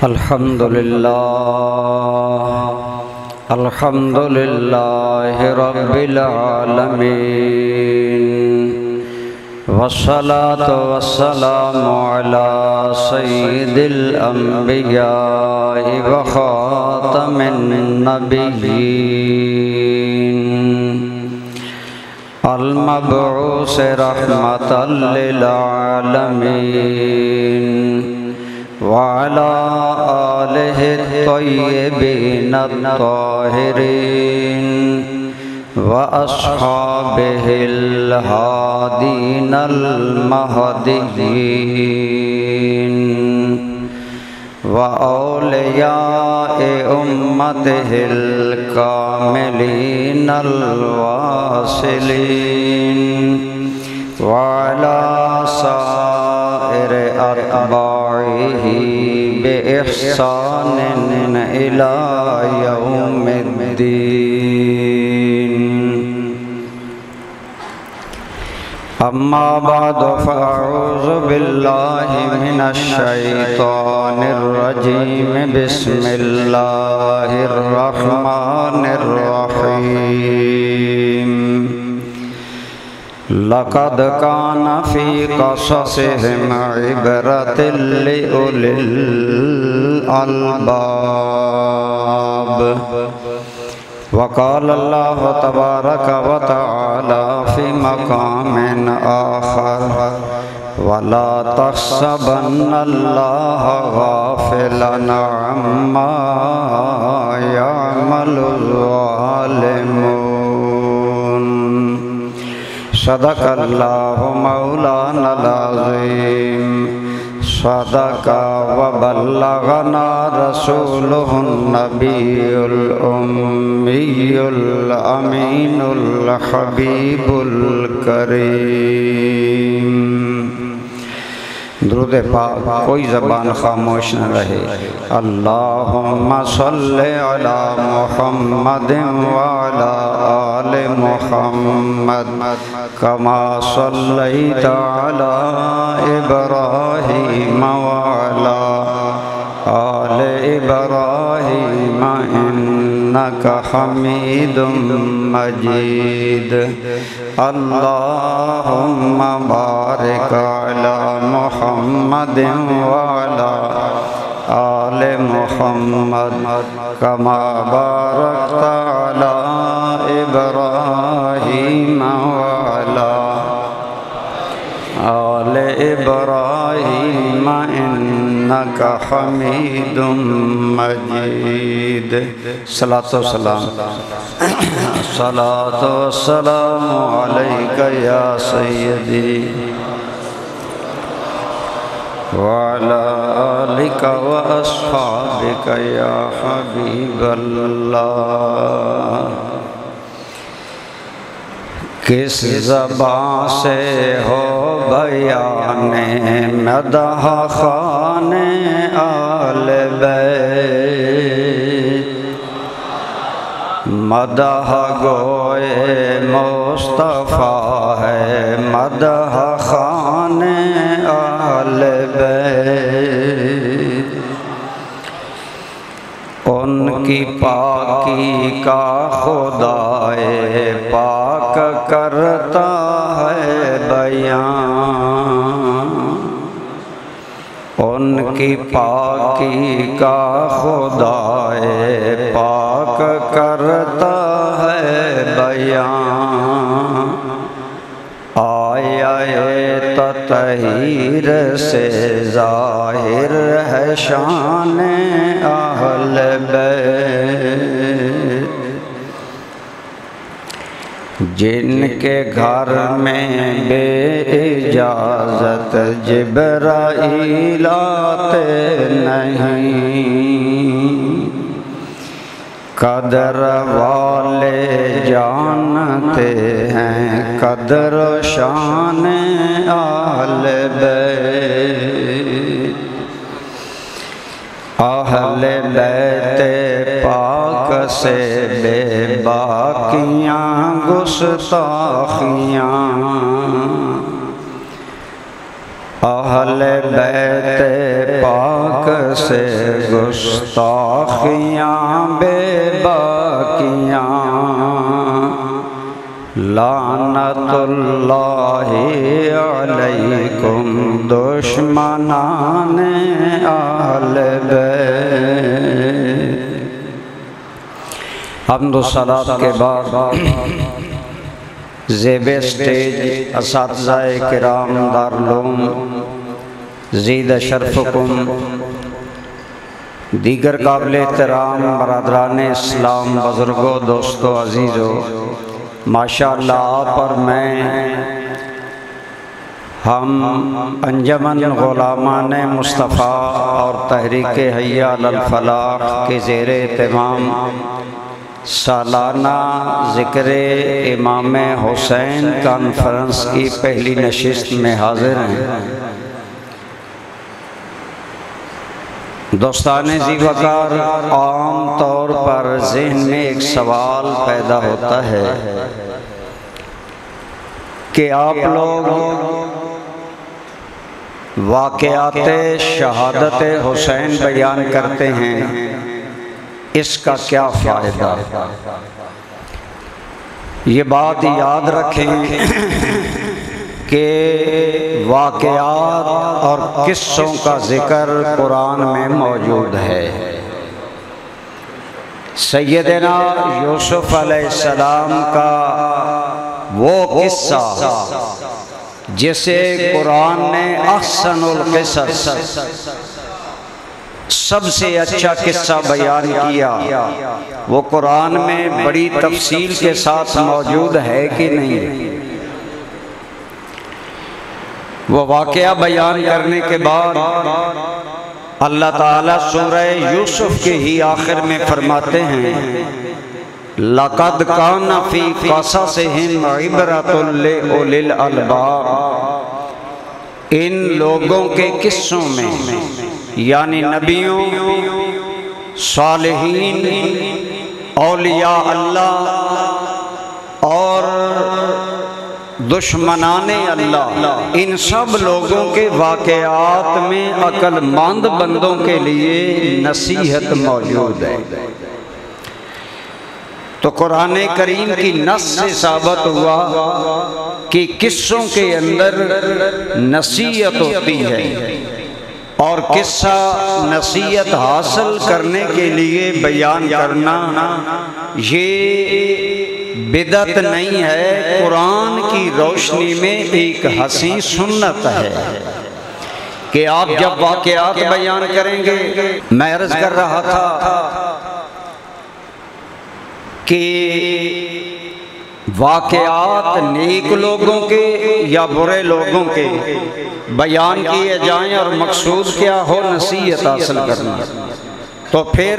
Alhamdulillahi Rabbil Alamin. Wassalatu wassalamu ala sayyidil anbiya'i wa khatamin nabiyyin al-mab'usi rahmatan lil alamin wa ala alihi at-tayyibin at-tahirin wa ashabihil hadinal mahdiyyin wa awliya'i ummatihil kamilinal wasilin wa ala sa'iri atba'ihi bi ihsanin ila yaumiddin. Amma ba'du fa'a'udhu billahi minash shaitanir rajim. Bismillahir rahmanir rahim. Laqad kana fi qasasihim ibratin li ulil albab. Wa qala Allah tabaraka wa ta'ala fi maqamin akhar wa la tahsabanna Allaha ghafilan amma ya'malul zalimun. Sadaqallahu maulana al-azim. Sadaqa wa ballaghana rasuluhun nabiyyul ummiyul aminul habibul karim. درود پاک کوئی زبان خاموش نہ رہے. اللہم صلی علی محمد وعلی آل محمد کما صلیت علی ابراہیم وعلی آل ابراہیم انک حمید مجید. اللہم بارک علی محمد وعلی آل محمد کما بارکت علی ابراہیم وعلی آل ابراہیم انک حمید مجید. صلاۃ و سلام صلاۃ و سلام علیک یا سیدی وعلی آلک و اصحابک یا حبیب اللہ. کس زبان سے ہو بیان مدح خوان آل بیت. مدح گوئے مصطفیٰ ہے مدح خوان آل بیت. ان کی پاکی کا خدائے پاک کرتا ہے بیان. ان کی پاکی کا خدائے پاک کرتا ہے بیان. آیا تطہیر سے ظاہر ہے شان اہل بیت. جن کے گھر میں بے اجازت جبرائیل آتے نہیں. قدر والے جانتے ہیں قدر و شان اہل بیت. اہل بیت پاک سے بے باکیاں گستاخیاں اہل بیت پاک سے گستاخیاں بے باکیاں، لعنت اللہ علیکم دشمنان اہل بیت۔ حمد و صلات کے بعد زیب اسٹیج اساتذہ کرام دارالعلوم زید شرفکم، دیگر قابل احترام برادران اسلام، بزرگوں، دوستوں، عزیزوں، ماشاءاللہ آپ اور میں، ہم انجمن غلامان مصطفیٰ اور تحریک حی علی الفلاح کے زیر اہتمام سالانہ ذکر امام حسین کانفرنس کی پہلی نشست میں حاضر ہیں۔ دوستان ذی وقار، عام طور پر ذہن میں ایک سوال پیدا ہوتا ہے کہ آپ لوگ واقعات شہادت حسین بیان کرتے ہیں، اس کا کیا فائدہ؟ یہ بات یاد رکھیں کہ واقعات اور قصوں کا ذکر قرآن میں موجود ہے۔ سیدنا یوسف علیہ السلام کا وہ قصہ جسے قرآن نے احسن القصص، سب سے اچھا قصہ بیان کیا، وہ قرآن میں بڑی تفصیل کے ساتھ موجود ہے کہ نہیں؟ وہ واقعہ بیان کرنے کے بعد اللہ تعالیٰ سورہ یوسف کے ہی آخر میں فرماتے ہیں لَقَدْ كَانَ فِي قَصَصِهِمْ عِبْرَةٌ لِأُولِي الْأَلْبَابِ، ان لوگوں کے قصوں میں، یعنی نبیوں، صالحین، اولیاء اللہ اور دشمنان اللہ، ان سب لوگوں کے واقعات میں عقل مند بندوں کے لیے نصیحت موجود ہے۔ تو قرآن کریم کی نص سے ثابت ہوا کہ قصوں کے اندر نصیحت ہوتی ہے، اور قصہ نصیحت حاصل کرنے کے لیے بیان کرنا یہ بدعت نہیں ہے، قرآن کی روشنی میں ایک حسین سنت ہے کہ آپ جب واقعات بیان کریں گے۔ میں عرض کر رہا تھا کہ واقعات نیک لوگوں کے یا برے لوگوں کے بیان کیے جائیں اور مقصود کیا ہو؟ نصیحت حاصل کرنا۔ تو پھر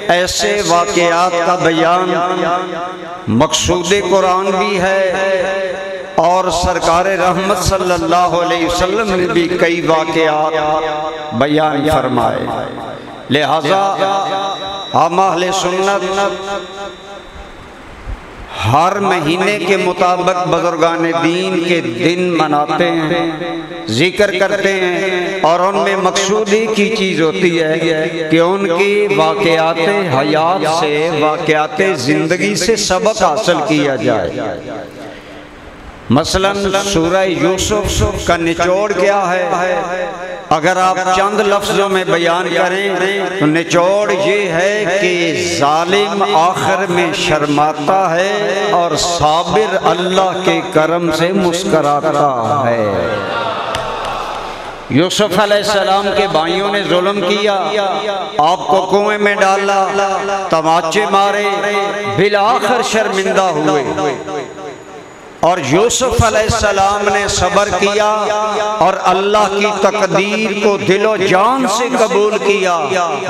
ایسے واقعات کا بیان مقصود قرآن بھی ہے، اور سرکار رحمت صلی اللہ علیہ وسلم نے بھی کئی واقعات بیان فرمائے۔ لہذا ہم اہل سنت ہر مہینے کے مطابق بزرگان دین کے دن مناتے ہیں، ذکر کرتے ہیں، اور ان میں مقصود ہی کی چیز ہوتی ہے کہ ان کی واقعات حیات سے، واقعات زندگی سے سبق حاصل کیا جائے۔ مثلا سورہ یوسف کا نچوڑ کیا ہے؟ اگر آپ چند لفظوں میں بیان کریں تو نچوڑ یہ ہے کہ ظالم آخر میں شرماتا ہے اور صابر اللہ کے کرم سے مسکراتا ہے۔ یوسف علیہ السلام کے بھائیوں نے ظلم کیا، آپ کو کنویں میں ڈالا، تماچے مارے، بالآخر شرمندہ ہوئے، اور یوسف علیہ السلام نے صبر کیا اور اللہ کی تقدیر کو دل و جان سے قبول کیا۔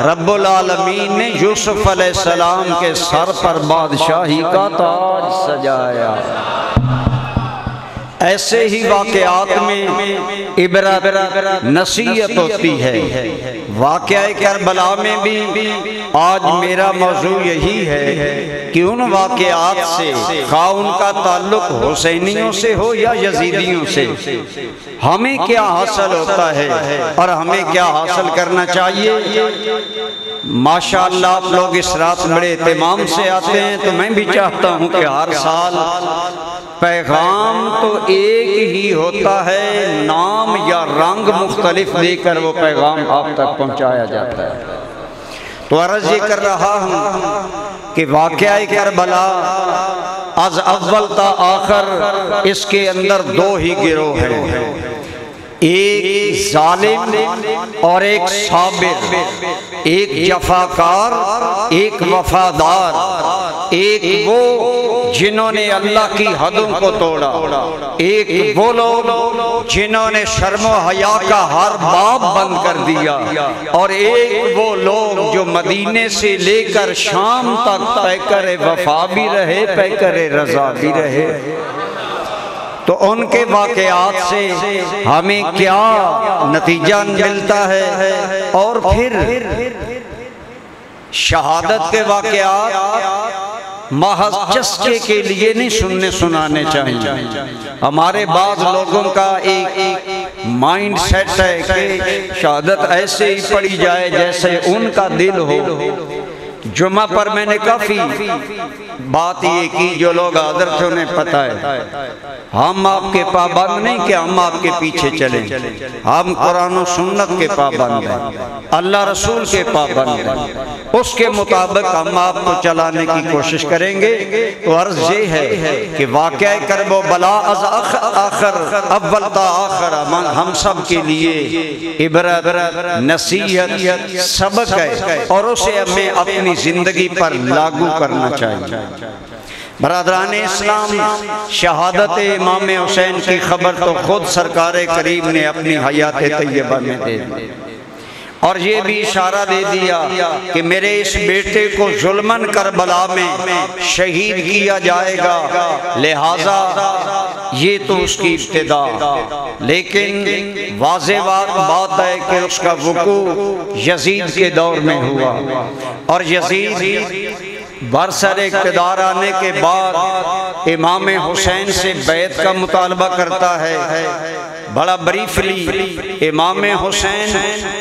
رب العالمین نے یوسف علیہ السلام کے سر پر بادشاہی کا تاج سجایا۔ ایسے ہی واقعات میں عبرت نصیحت ہوتی ہے۔ واقعہ کربلا میں بھی آج میرا موضوع یہی ہے کہ ان واقعات سے، خواہ ان کا تعلق حسینیوں سے ہو یا یزیدیوں سے، ہمیں کیا حاصل ہوتا ہے اور ہمیں کیا حاصل کرنا چاہیے۔ ماشاءاللہ آپ لوگ اس رات بڑے اہتمام سے آتے ہیں، تو میں بھی چاہتا ہوں کہ ہر سال پیغام تو ایک ہی ہوتا ہے، نام یا رنگ مختلف دے کر وہ پیغام آپ تک پہنچایا جاتا ہے۔ تو عرض یہ کر رہا ہوں کہ واقعہ کربلا از اول تا آخر اس کے اندر دو ہی گروہ ہیں، ایک ظالم اور ایک صابر، ایک جفاکار ایک وفادار، ایک وہ جنہوں نے اللہ کی حدوں کو توڑا، ایک وہ لوگ جنہوں نے شرم و حیا کا ہر باب بند کر دیا، اور ایک وہ لوگ جو مدینے سے لے کر شام تک پیکر وفا بھی رہے، پیکر رضا بھی رہے۔ تو ان کے واقعات سے ہمیں کیا نتیجہ ملتا ہے، اور پھر شہادت کے واقعات محض چسکے کے لیے نہیں سننے سنانے چاہیے۔ ہمارے بعض لوگوں کا ایک مائنڈ سیٹ ہے کہ شہادت ایسے ہی پڑھی جائے جیسے ان کا دل ہو۔ جمعہ پر میں نے کافی بات یہ کی، جو لوگ حاضر تھے انہیں پتہ ہے، ہم آپ کے پابند نہیں کہ ہم آپ کے پیچھے چلیں، ہم قرآن و سنت کے پابند ہیں، اللہ رسول کے پابند ہیں، اس کے مطابق ہم آپ کو چلانے کی کوشش کریں گے۔ تو عرض یہ ہے کہ واقعہ کرب و بلا از آخر اول تا آخر ہم سب کے لیے عبرت، نصیحت، سبق ہے، اور اسے ہمیں اپنی زندگی پر لاگو کرنا چاہیے۔ برادران اسلام، شہادت امام حسین کی خبر تو خود سرکار کریم نے اپنی حیات طیبہ میں دے دی، اور یہ بھی اشارہ دے دیا کہ میرے اس بیٹے کو ظلماً کربلا میں شہید کیا جائے گا، لہٰذا یہ تو اس کی ابتدا، لیکن واضح بات ہے کہ اس کا وقوع یزید کے دور میں ہوا، اور یزید برسر اقتدار آنے کے بعد امام حسین سے بیعت کا مطالبہ کرتا ہے۔ بڑا بریفلی امام حسین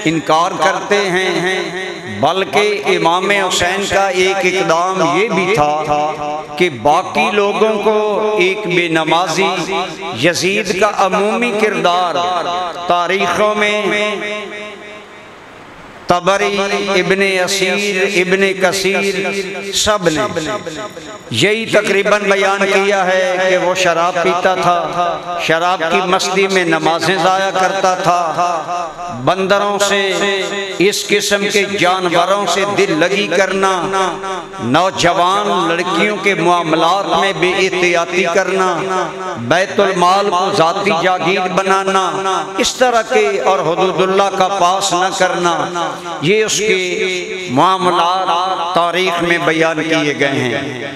انکار کرتے ہیں، بلکہ امام حسین کا ایک اقدام یہ بھی تھا کہ باقی لوگوں کو ایک بے نمازی یزید کا عمومی کردار تاریخوں میں طبری، ابن اسیر، ابن کثیر سب نے یہی تقریباً بیان کیا ہے کہ وہ شراب پیتا تھا، شراب کی مستی میں نمازیں ضائع کرتا تھا، بندروں سے، اس قسم کے جانوروں سے دل لگی کرنا، نوجوان لڑکیوں کے معاملات میں بے احتیاطی کرنا، بیت المال کو ذاتی جاگیر بنانا، اس طرح کے اور حدود اللہ کا پاس نہ کرنا، یہ اس کے معاملات تاریخ میں بیان کیے گئے ہیں۔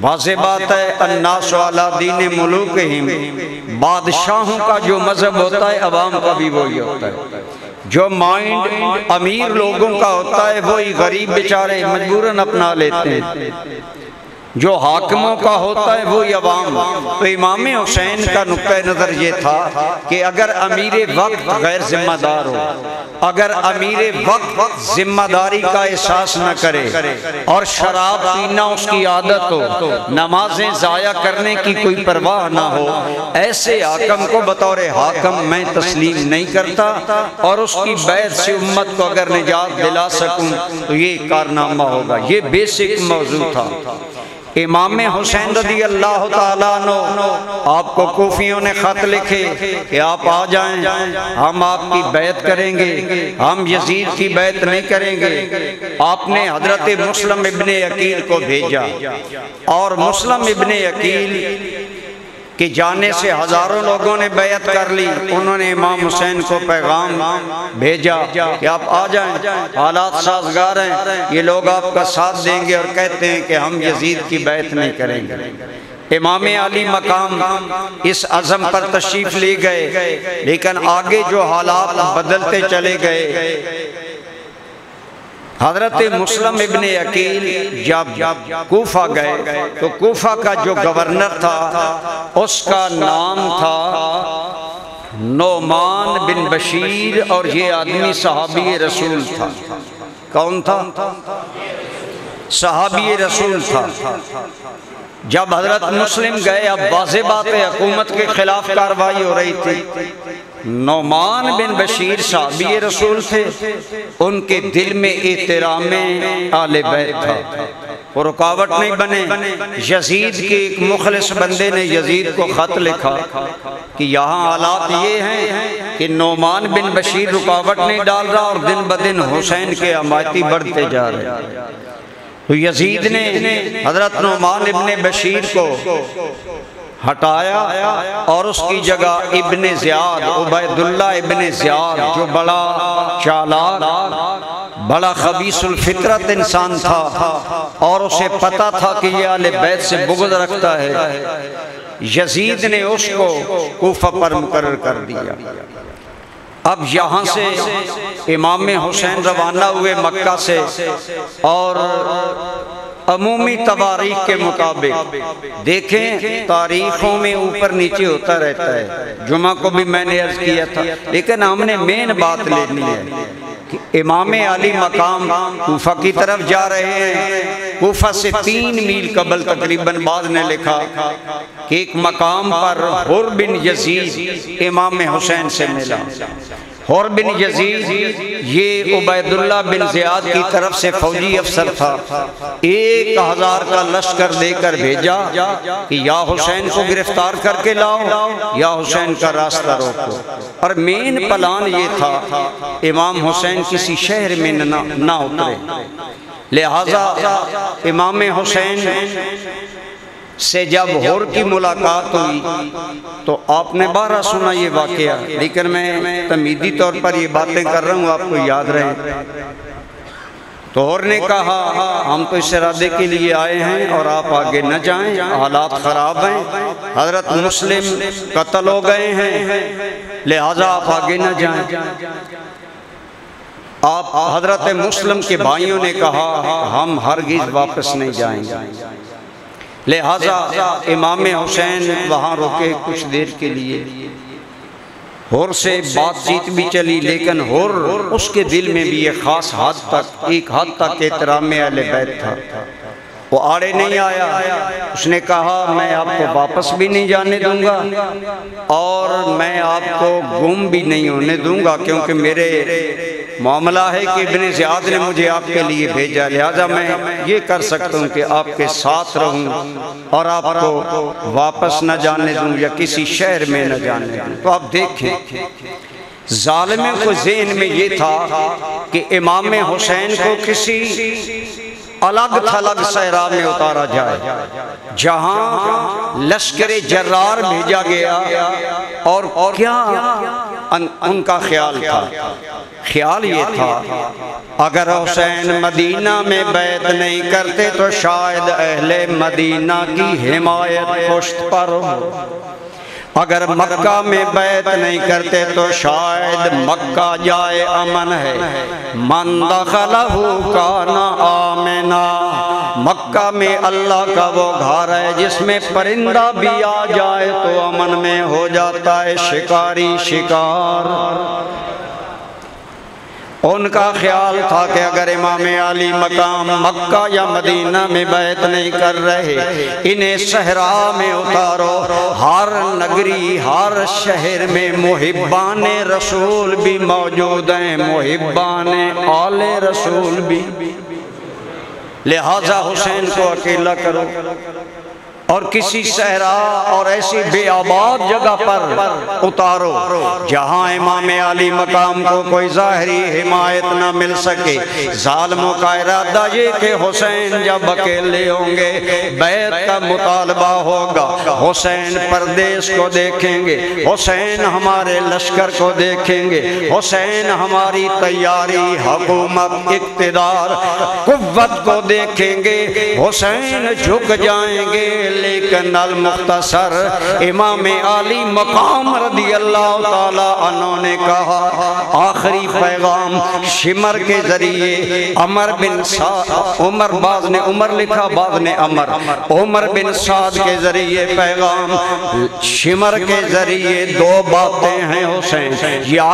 واضح بات ہے، الناس علی دین ملوکہم، بادشاہوں کا جو مذہب ہوتا ہے عوام کا بھی وہی ہوتا ہے، جو مائنڈ امیر لوگوں کا ہوتا ہے وہی غریب بیچارے مجبوراً اپنا لیتے ہیں، جو حاکموں کا ہوتا ہے وہی عوام۔ تو امام حسین کا نقطہ نظر یہ تھا کہ اگر امیر وقت غیر ذمہ دار ہو، اگر امیر وقت ذمہ داری کا احساس نہ کرے اور شراب پینا اس کی عادت ہو، نمازیں ضائع کرنے کی کوئی پرواہ نہ ہو، ایسے حاکم کو بطور حاکم میں تسلیم نہیں کرتا، اور اس کی بیعت سے امت کو اگر نجات دلا سکوں تو یہ کارنامہ ہوگا۔ یہ بیسک موضوع تھا۔ امام حسین رضی اللہ تعالیٰ عنہ، آپ کو کوفیوں نے خط لکھے کہ آپ آ جائیں، ہم آپ کی بیعت کریں گے، ہم یزید کی بیعت نہیں کریں گے۔ آپ نے حضرت مسلم ابن عقیل کو بھیجا، اور مسلم ابن عقیل کہ جانے سے ہزاروں لوگوں نے بیعت کر لی، انہوں نے امام حسین کو پیغام بھیجا کہ آپ آ جائیں، حالات سازگار ہیں، یہ لوگ آپ کا ساتھ دیں گے، اور کہتے ہیں کہ ہم یزید کی بیعت نہیں کریں گے۔ امام علی مقام اس عزم پر تشریف لے گئے، لیکن آگے جو حالات بدلتے چلے گئے، حضرت مسلم ابن عقیل جب کوفہ گئے تو کوفہ کا جو گورنر تھا اس کا نام تھا نعمان بن بشیر، اور یہ آدمی صحابی رسول تھا۔ کون تھا؟ صحابی رسول تھا۔ جب حضرت مسلم گئے، اب واضح بات ہے حکومت کے خلاف کارروائی ہو رہی تھی۔ نعمان بن بشیر صحابی رسول تھے، ان کے دل میں احترام آل بیت تھا، وہ رکاوٹ نہیں بنے۔ یزید کے ایک مخلص بندے نے یزید کو خط لکھا کہ یہاں حالات یہ ہیں کہ نعمان بن بشیر رکاوٹ نہیں ڈال رہا اور دن بدن حسین کے حمایتی بڑھتے جا رہے ہیں۔ تو یزید نے حضرت نعمان ابن بشیر کو ہٹایا اور اس کی جگہ ابن زیاد، عبید اللہ ابن زیاد، جو بڑا چالاک، بڑا خبیث الفطرت انسان تھا اور اسے پتا تھا کہ یہ اہل بیت سے بغض رکھتا ہے، یزید نے اس کو کوفہ پر مقرر کر دیا۔ اب یہاں سے امام حسین روانہ ہوئے مکہ سے، اور عمومی تواریخ کے مطابق دیکھیں تاریخوں میں اوپر نیچے ہوتا رہتا ہے، جمعہ کو بھی میں نے عرض کیا تھا، لیکن ہم نے مین بات لینی ہے کہ امام علی مقام کوفہ کی طرف جا رہے ہیں۔ کوفہ سے 3 میل قبل تقریباً بعض نے لکھا کہ ایک مقام پر حر بن یزید امام حسین سے ملا۔ حر بن یزید یہ عبید اللہ بن زیاد کی طرف سے فوجی افسر تھا، 1000 کا لشکر دے کر بھیجا کہ یا حسین کو گرفتار کر کے لاؤ یا حسین کا راستہ روکو، اور مین پلان یہ تھا امام حسین کسی شہر میں نہ اترے۔ لہذا امام حسین سے جب حر کی ملاقات ہوئی تو آپ نے بارہ سنا یہ واقعہ، لیکن میں تمہیدی طور پر یہ باتیں کر رہا ہوں آپ کو یاد رہیں۔ تو حر نے کہا ہم تو اس ارادے کے لیے آئے ہیں اور آپ آگے نہ جائیں، حالات خراب ہیں، حضرت مسلم قتل ہو گئے ہیں، لہذا آپ آگے نہ جائیں۔ آپ حضرت مسلم کے بھائیوں نے کہا ہم ہرگز واپس نہیں جائیں گے، لہذا امام حسین وہاں رکے کچھ دیر کے لیے۔ حر سے بات چیت بھی چلی، لیکن حر اس کے دل میں بھی ایک خاص ایک حد تک احترام اہل بیت تھا، وہ آڑے نہیں آیا۔ اس نے کہا میں آپ کو واپس بھی نہیں جانے دوں گا اور میں آپ کو گم بھی نہیں ہونے دوں گا، کیونکہ میرے معاملہ ہے کہ ابن زیاد نے مجھے آپ کے لیے بھیجا، لہذا میں یہ کر سکتا ہوں کہ آپ کے ساتھ رہوں اور آپ کو واپس نہ جانے دوں یا کسی شہر میں نہ جانے دوں۔ تو آپ دیکھیں ظالموں کو ذہن میں یہ تھا کہ امام حسین کو کسی الگ تھلگ صحرا میں اتارا جائے جہاں لشکر جرار بھیجا گیا، اور کیا ان کا خیال تھا؟ خیال یہ تھا اگر حسین مدینہ میں بیعت نہیں کرتے تو شاید اہل مدینہ کی حمایت پشت پر ہو، اگر مکہ میں بیعت نہیں کرتے تو شاید مکہ جائے امن ہے، من دخلہ کان آمنا، مکہ میں اللہ کا وہ گھر ہے جس میں پرندہ بھی آ جائے تو امن میں ہو جاتا ہے شکاری شکار۔ ان کا خیال تھا کہ اگر امام علی مقام مکہ یا مدینہ میں بیعت نہیں کر رہے، انہیں صحرا میں اتارو۔ ہر نگری ہر شہر میں محبان رسول بھی موجود ہیں، محبان آل رسول بھی، لہذا حسین کو اکیلا کرو اور کسی صحرا اور ایسی بے آباد جگہ پر اتارو جہاں امام علی مقام کو کوئی ظاہری حمایت نہ مل سکے۔ ظالموں کا ارادہ یہ کہ حسین جب اکیلے ہوں گے بیعت کا مطالبہ ہوگا، حسین پردیس کو دیکھیں گے، حسین ہمارے لشکر کو دیکھیں گے، حسین ہماری تیاری حکومت اقتدار قوت کو دیکھیں گے، حسین جھک جائیں گے، لیکن المختصر امام علی مقام رضی اللہ تعالی عنہ نے کہا آخری پیغام شمر کے ذریعے عمر بن سعد، عمر بعض نے عمر لکھا بعض نے عمر بن سعد کے ذریعے پیغام، شمر کے ذریعے دو باتیں ہیں حسین، یا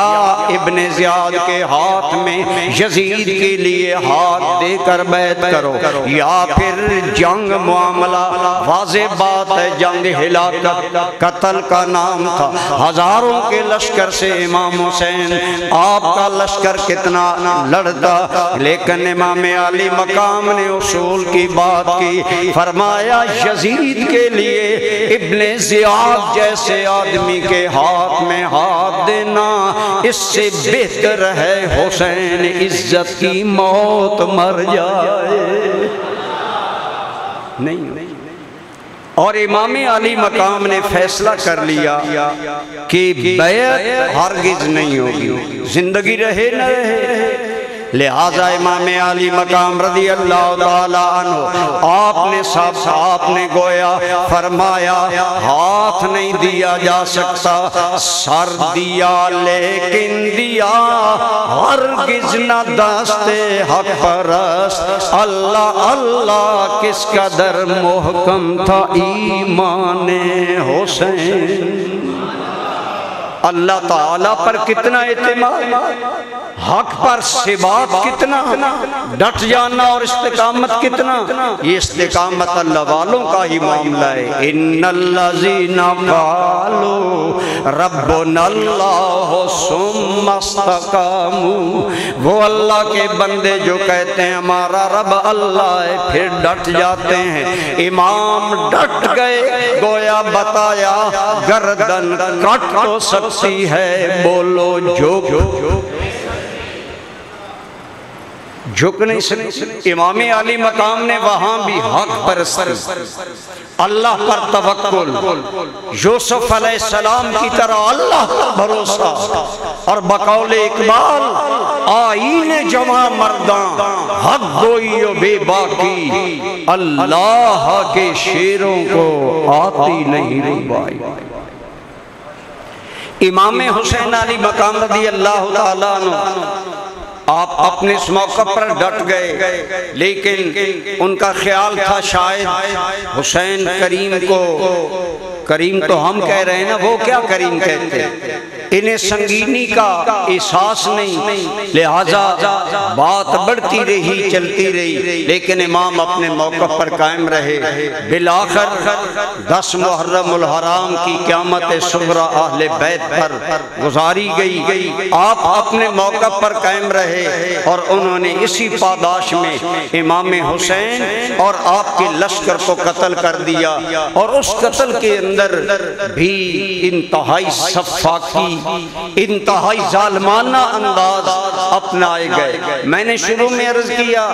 ابن زیاد کے ہاتھ میں یزید کے لیے ہاتھ دے کر بیعت کرو، یا پھر جنگ معاملہ واضح بات ہے، جنگ ہلاکت قتل کا نام تھا، ہزاروں کے لشکر سے امام حسین آپ کا لشکر کتنا لڑتا، لیکن امام علی مقام نے اصول کی بات کی، فرمایا یزید کے لیے ابن زیاد جیسے آدمی کے ہاتھ میں ہاتھ دینا اس سے بہتر ہے حسین عزت کی موت مر جائے نہیں۔ اور امام علی مقام نے فیصلہ کر لیا کہ بیعت ہرگز نہیں ہوگی، زندگی رہے نہ رہے، لہذا امام علی مقام رضی اللہ تعالی عنہ آپ نے گویا فرمایا ہاتھ نہیں دیا جا سکتا، سر دیا لیکن دیا ہرگز نہ دست حق پرست، اللہ اللہ کس قدر محکم تھا ایمان حسین، اللہ تعالیٰ پر کتنا اعتماد، حق پر ثبات کتنا، ڈٹ جانا اور استقامت کتنا، یہ استقامت اللہ والوں کا ہی معاملہ ہے۔ ان الذین قالوا ربنا اللہ ثم استقاموا، وہ اللہ کے بندے جو کہتے ہیں ہمارا رب اللہ ہے پھر ڈٹ جاتے ہیں، امام ڈٹ گئے، گویا بتایا گردن کٹ تو سکتی ہے، بولو جھک نہیں سکتی۔ امام علی مقام نے وہاں بھی حق پرستی، اللہ پر توکل، یوسف علیہ السلام کی طرح اللہ پر بھروسہ، اور بقول اقبال آئین جمع مردان حق گوئی و بے باکی، اللہ کے شیروں کو آتی نہیں ربائی۔ امام حسین علی مقام رضی اللہ تعالیٰ عنہ آپ اپنے اس موقع پر ڈٹ گئے، لیکن ان کا خیال تھا شاید حسین کریم کو، کریم تو ہم کہہ رہے ہیں نا، وہ کیا کریم کہتے ہیں، انہیں سنگینی کا احساس نہیں، لہذا بات بڑھتی رہی چلتی رہی، لیکن امام اپنے موقع پر قائم رہے۔ بالآخر 10 محرم الحرام کی قیامت صغریٰ اہل بیت پر گزاری گئی، آپ اپنے موقع پر قائم رہے اور انہوں نے اسی پاداش میں امام حسین اور آپ کے لشکر کو قتل کر دیا، اور اس قتل کے اندر بھی انتہائی سفاکی، انتہائی ظالمانہ انداز اپنائے گئے۔ میں نے شروع میں عرض کیا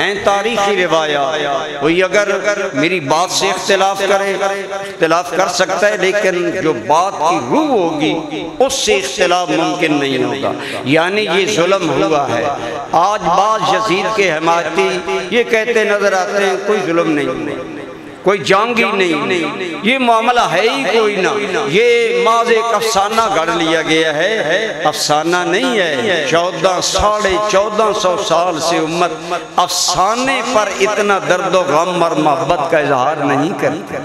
ہیں تاریخی روایات، کوئی اگر میری بات سے اختلاف کرے، اختلاف کر سکتا ہے، لیکن جو بات کی روح ہوگی اس سے اختلاف ممکن نہیں ہوگا، یعنی یہ ظلم ہوا ہے۔ آج بعض یزید کے حمایتی یہ کہتے نظر آتے ہیں کوئی ظلم نہیں، کوئی جانگی نہیں، یہ معاملہ ہے ہی کوئی نہ، یہ محض ایک افسانہ گھڑ لیا گیا ہے، افسانہ نہیں ہے۔ 1400 سال سے امت افسانے پر اتنا درد و غم اور محبت کا اظہار نہیں کرتی۔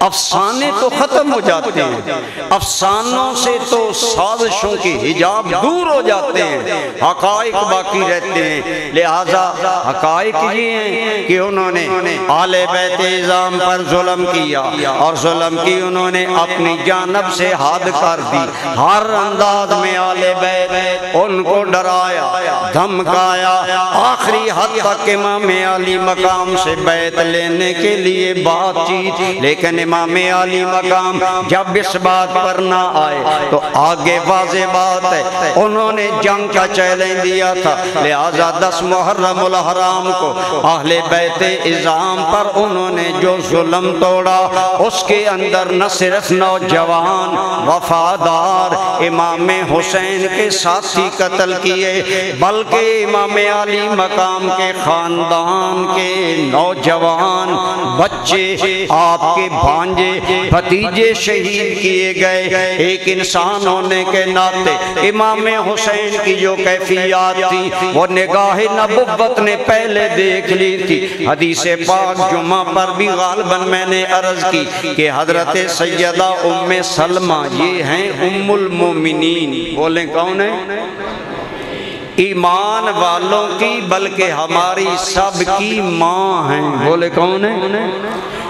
افسانے تو ختم ہو جاتے ہیں، افسانوں سے تو سازشوں کے حجاب دور ہو جاتے ہیں، حقائق باقی رہتے ہیں۔ لہذا حقائق یہ ہیں کہ انہوں نے آل بیت اعظام پر ظلم کیا، اور ظلم کی انہوں نے اپنی جانب سے حد کر دی، ہر انداز میں آل بیت ان کو ڈرایا دھمکایا، آخری حد تک امام علی مقام سے بیعت لینے کے لیے بات چیت، لیکن امام علی مقام جب اس بات پر نہ آئے تو آگے واضح بات ہے، انہوں نے جنگ کا چیلنج دیا تھا، لہذا 10 محرم الحرام کو اہل بیت اعظام پر انہوں نے جو ظلم توڑا، اس کے اندر نہ صرف نوجوان وفادار امام حسین کے ساتھی قتل کیے، بلکہ امام علی مقام کے خاندان کے نوجوان بچے، آپ کے بھانجے بھتیجے شہید کیے گئے۔ ایک انسان ہونے کے ناطے امام حسین کی جو کیفیات تھی وہ نگاہ نبوت نے پہلے دیکھ لی تھی۔ حدیث پاک جمعہ پر بھی غالباً میں نے عرض کی کہ حضرت سیدہ ام سلمہ یہ ہیں ام المومنین، بولیں کون ہیں؟ ایمان والوں کی بلکہ ہماری سب کی ماں ہیں، بولے کون ہیں؟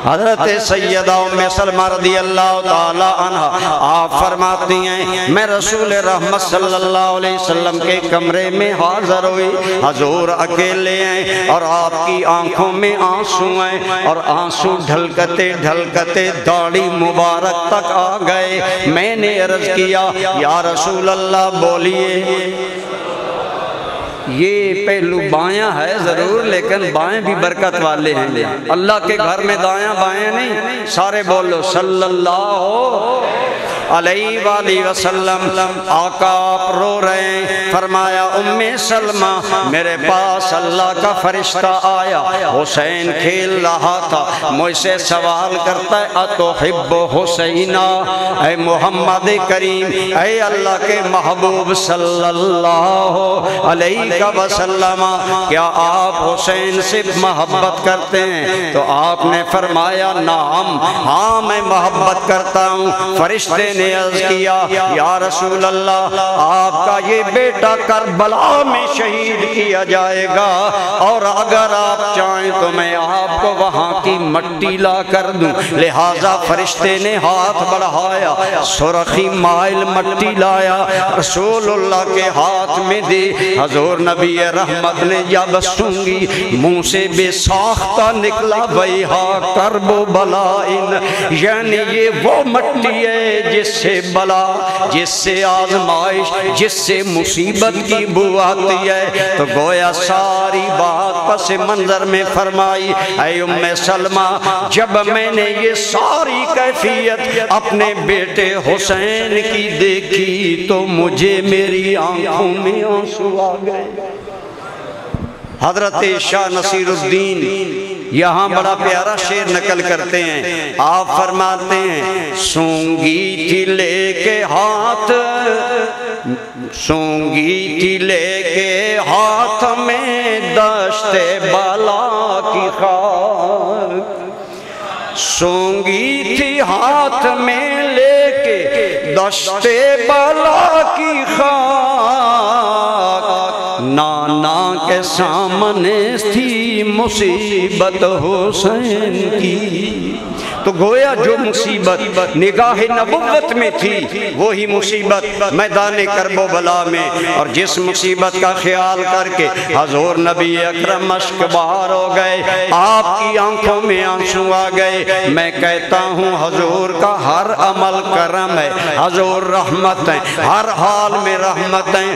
حضرت سیدہ ام سلمہ رضی اللہ تعالی عنہ آپ فرماتی ہیں میں رسول رحمت صلی اللہ علیہ وسلم کے کمرے میں حاضر ہوئی، حضور اکیلے ہیں اور آپ کی آنکھوں میں آنسو ہیں، اور آنسو ڈھلکتے ڈھلکتے داڑھی مبارک تک آ گئے۔ میں نے عرض کیا یا رسول اللہ بولیے۔ یہ پہلو بایاں ہے ضرور، لیکن بائیں بھی برکت والے ہیں۔ اللہ کے گھر میں دایاں بائیں نہیں، سارے بولو صلی اللہ علیہ وآلہ وسلم۔ آقا آپ رو رہے ہیں، فرمایا ام سلمہ میرے پاس اللہ کا فرشتہ آیا، حسین کھیل رہا تھا، مجھ سے سوال کرتا ہے اتحب حسینہ، اے محمد کریم، اے اللہ کے محبوب صلی اللہ علیہ وسلم، کیا آپ حسین سے محبت کرتے ہیں؟ تو آپ نے فرمایا نعم، ہاں میں محبت کرتا ہوں۔ فرشتے نے عرض کیا یا رسول اللہ آپ کا یہ بیٹا کربلا میں شہید کیا جائے گا، اور اگر آپ چاہیں تو میں آپ کو وہاں کی مٹی لا کر دوں۔ لہٰذا فرشتے نے ہاتھ بڑھایا، سرخی مائل مٹی لایا، رسول اللہ کے ہاتھ میں دی۔ حضور نبی رحمت نے جب سونگی منہ سے بے ساختہ نکلا ویہا کرب و بلائن، یعنی یہ وہ مٹی ہے جس سے بلا، جس سے آزمائش، جس سے مصیبت کی بو آتی ہے۔ تو گویا ساری بات پس منظر میں فرمائی اے ام سلمہ، جب میں نے یہ ساری کیفیت اپنے بیٹے حسین کی دیکھی تو مجھے میری آنکھوں میں آنسو آ گئے۔ حضرت شاہ نصیر الدین یہاں بڑا پیارا شعر نقل کرتے ہیں، آپ فرماتے ہیں سونگی تھی لے کے ہاتھ، سونگی تھی لے کے ہاتھ میں دشت بالا کی خاک، سونگی تھی ہاتھ میں لے کے دشت بالا کی خاک، نانا کے سامنے تھی مصیبت حسین کی۔ تو گویا جو مصیبت نگاہ نبوت میں تھی وہی مصیبت میدان کرب و بلا میں، اور جس مصیبت کا خیال کر کے حضور نبی اکرم اشک بہار ہو گئے، آپ کی آنکھوں میں آنسو آ گئے۔ میں کہتا ہوں حضور کا ہر عمل کرم ہے، حضور رحمت ہے، ہر حال میں رحمت ہے۔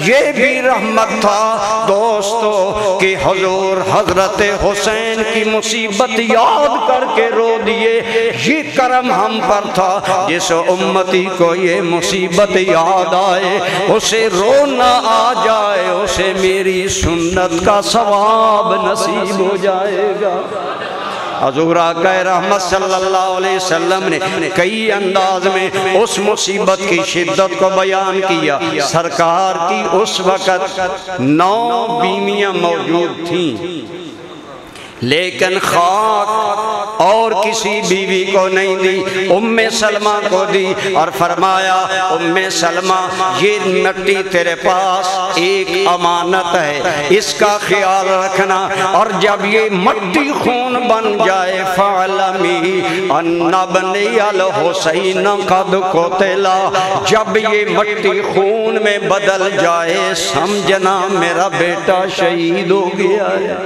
یہ بھی رحمت تھا دوستو کہ حضور حضرت حسین کی مصیبت یاد کر کے رو دیے۔ یہ کرم ہم پر تھا جس امتی کو یہ مصیبت یاد آئے، اسے رونا آ جائے، اسے میری سنت کا ثواب نصیب ہو جائے گا۔ حضور آقا رحمت صلی اللہ علیہ وسلم نے کئی انداز میں اس مصیبت کی شدت کو بیان کیا۔ سرکار کی اس وقت 9 بیویاں موجود تھیں، لیکن خاک اور کسی بیوی کو نہیں دی، ام سلمہ کو دی، اور فرمایا ام سلمہ یہ مٹی تیرے پاس ایک امانت ہے، اس کا خیال رکھنا، اور جب یہ مٹی خون بن جائے فعلمی ان ابنی الحسین قد قتلا، جب یہ مٹی خون میں بدل جائے سمجھنا میرا بیٹا شہید ہو گیا ہے۔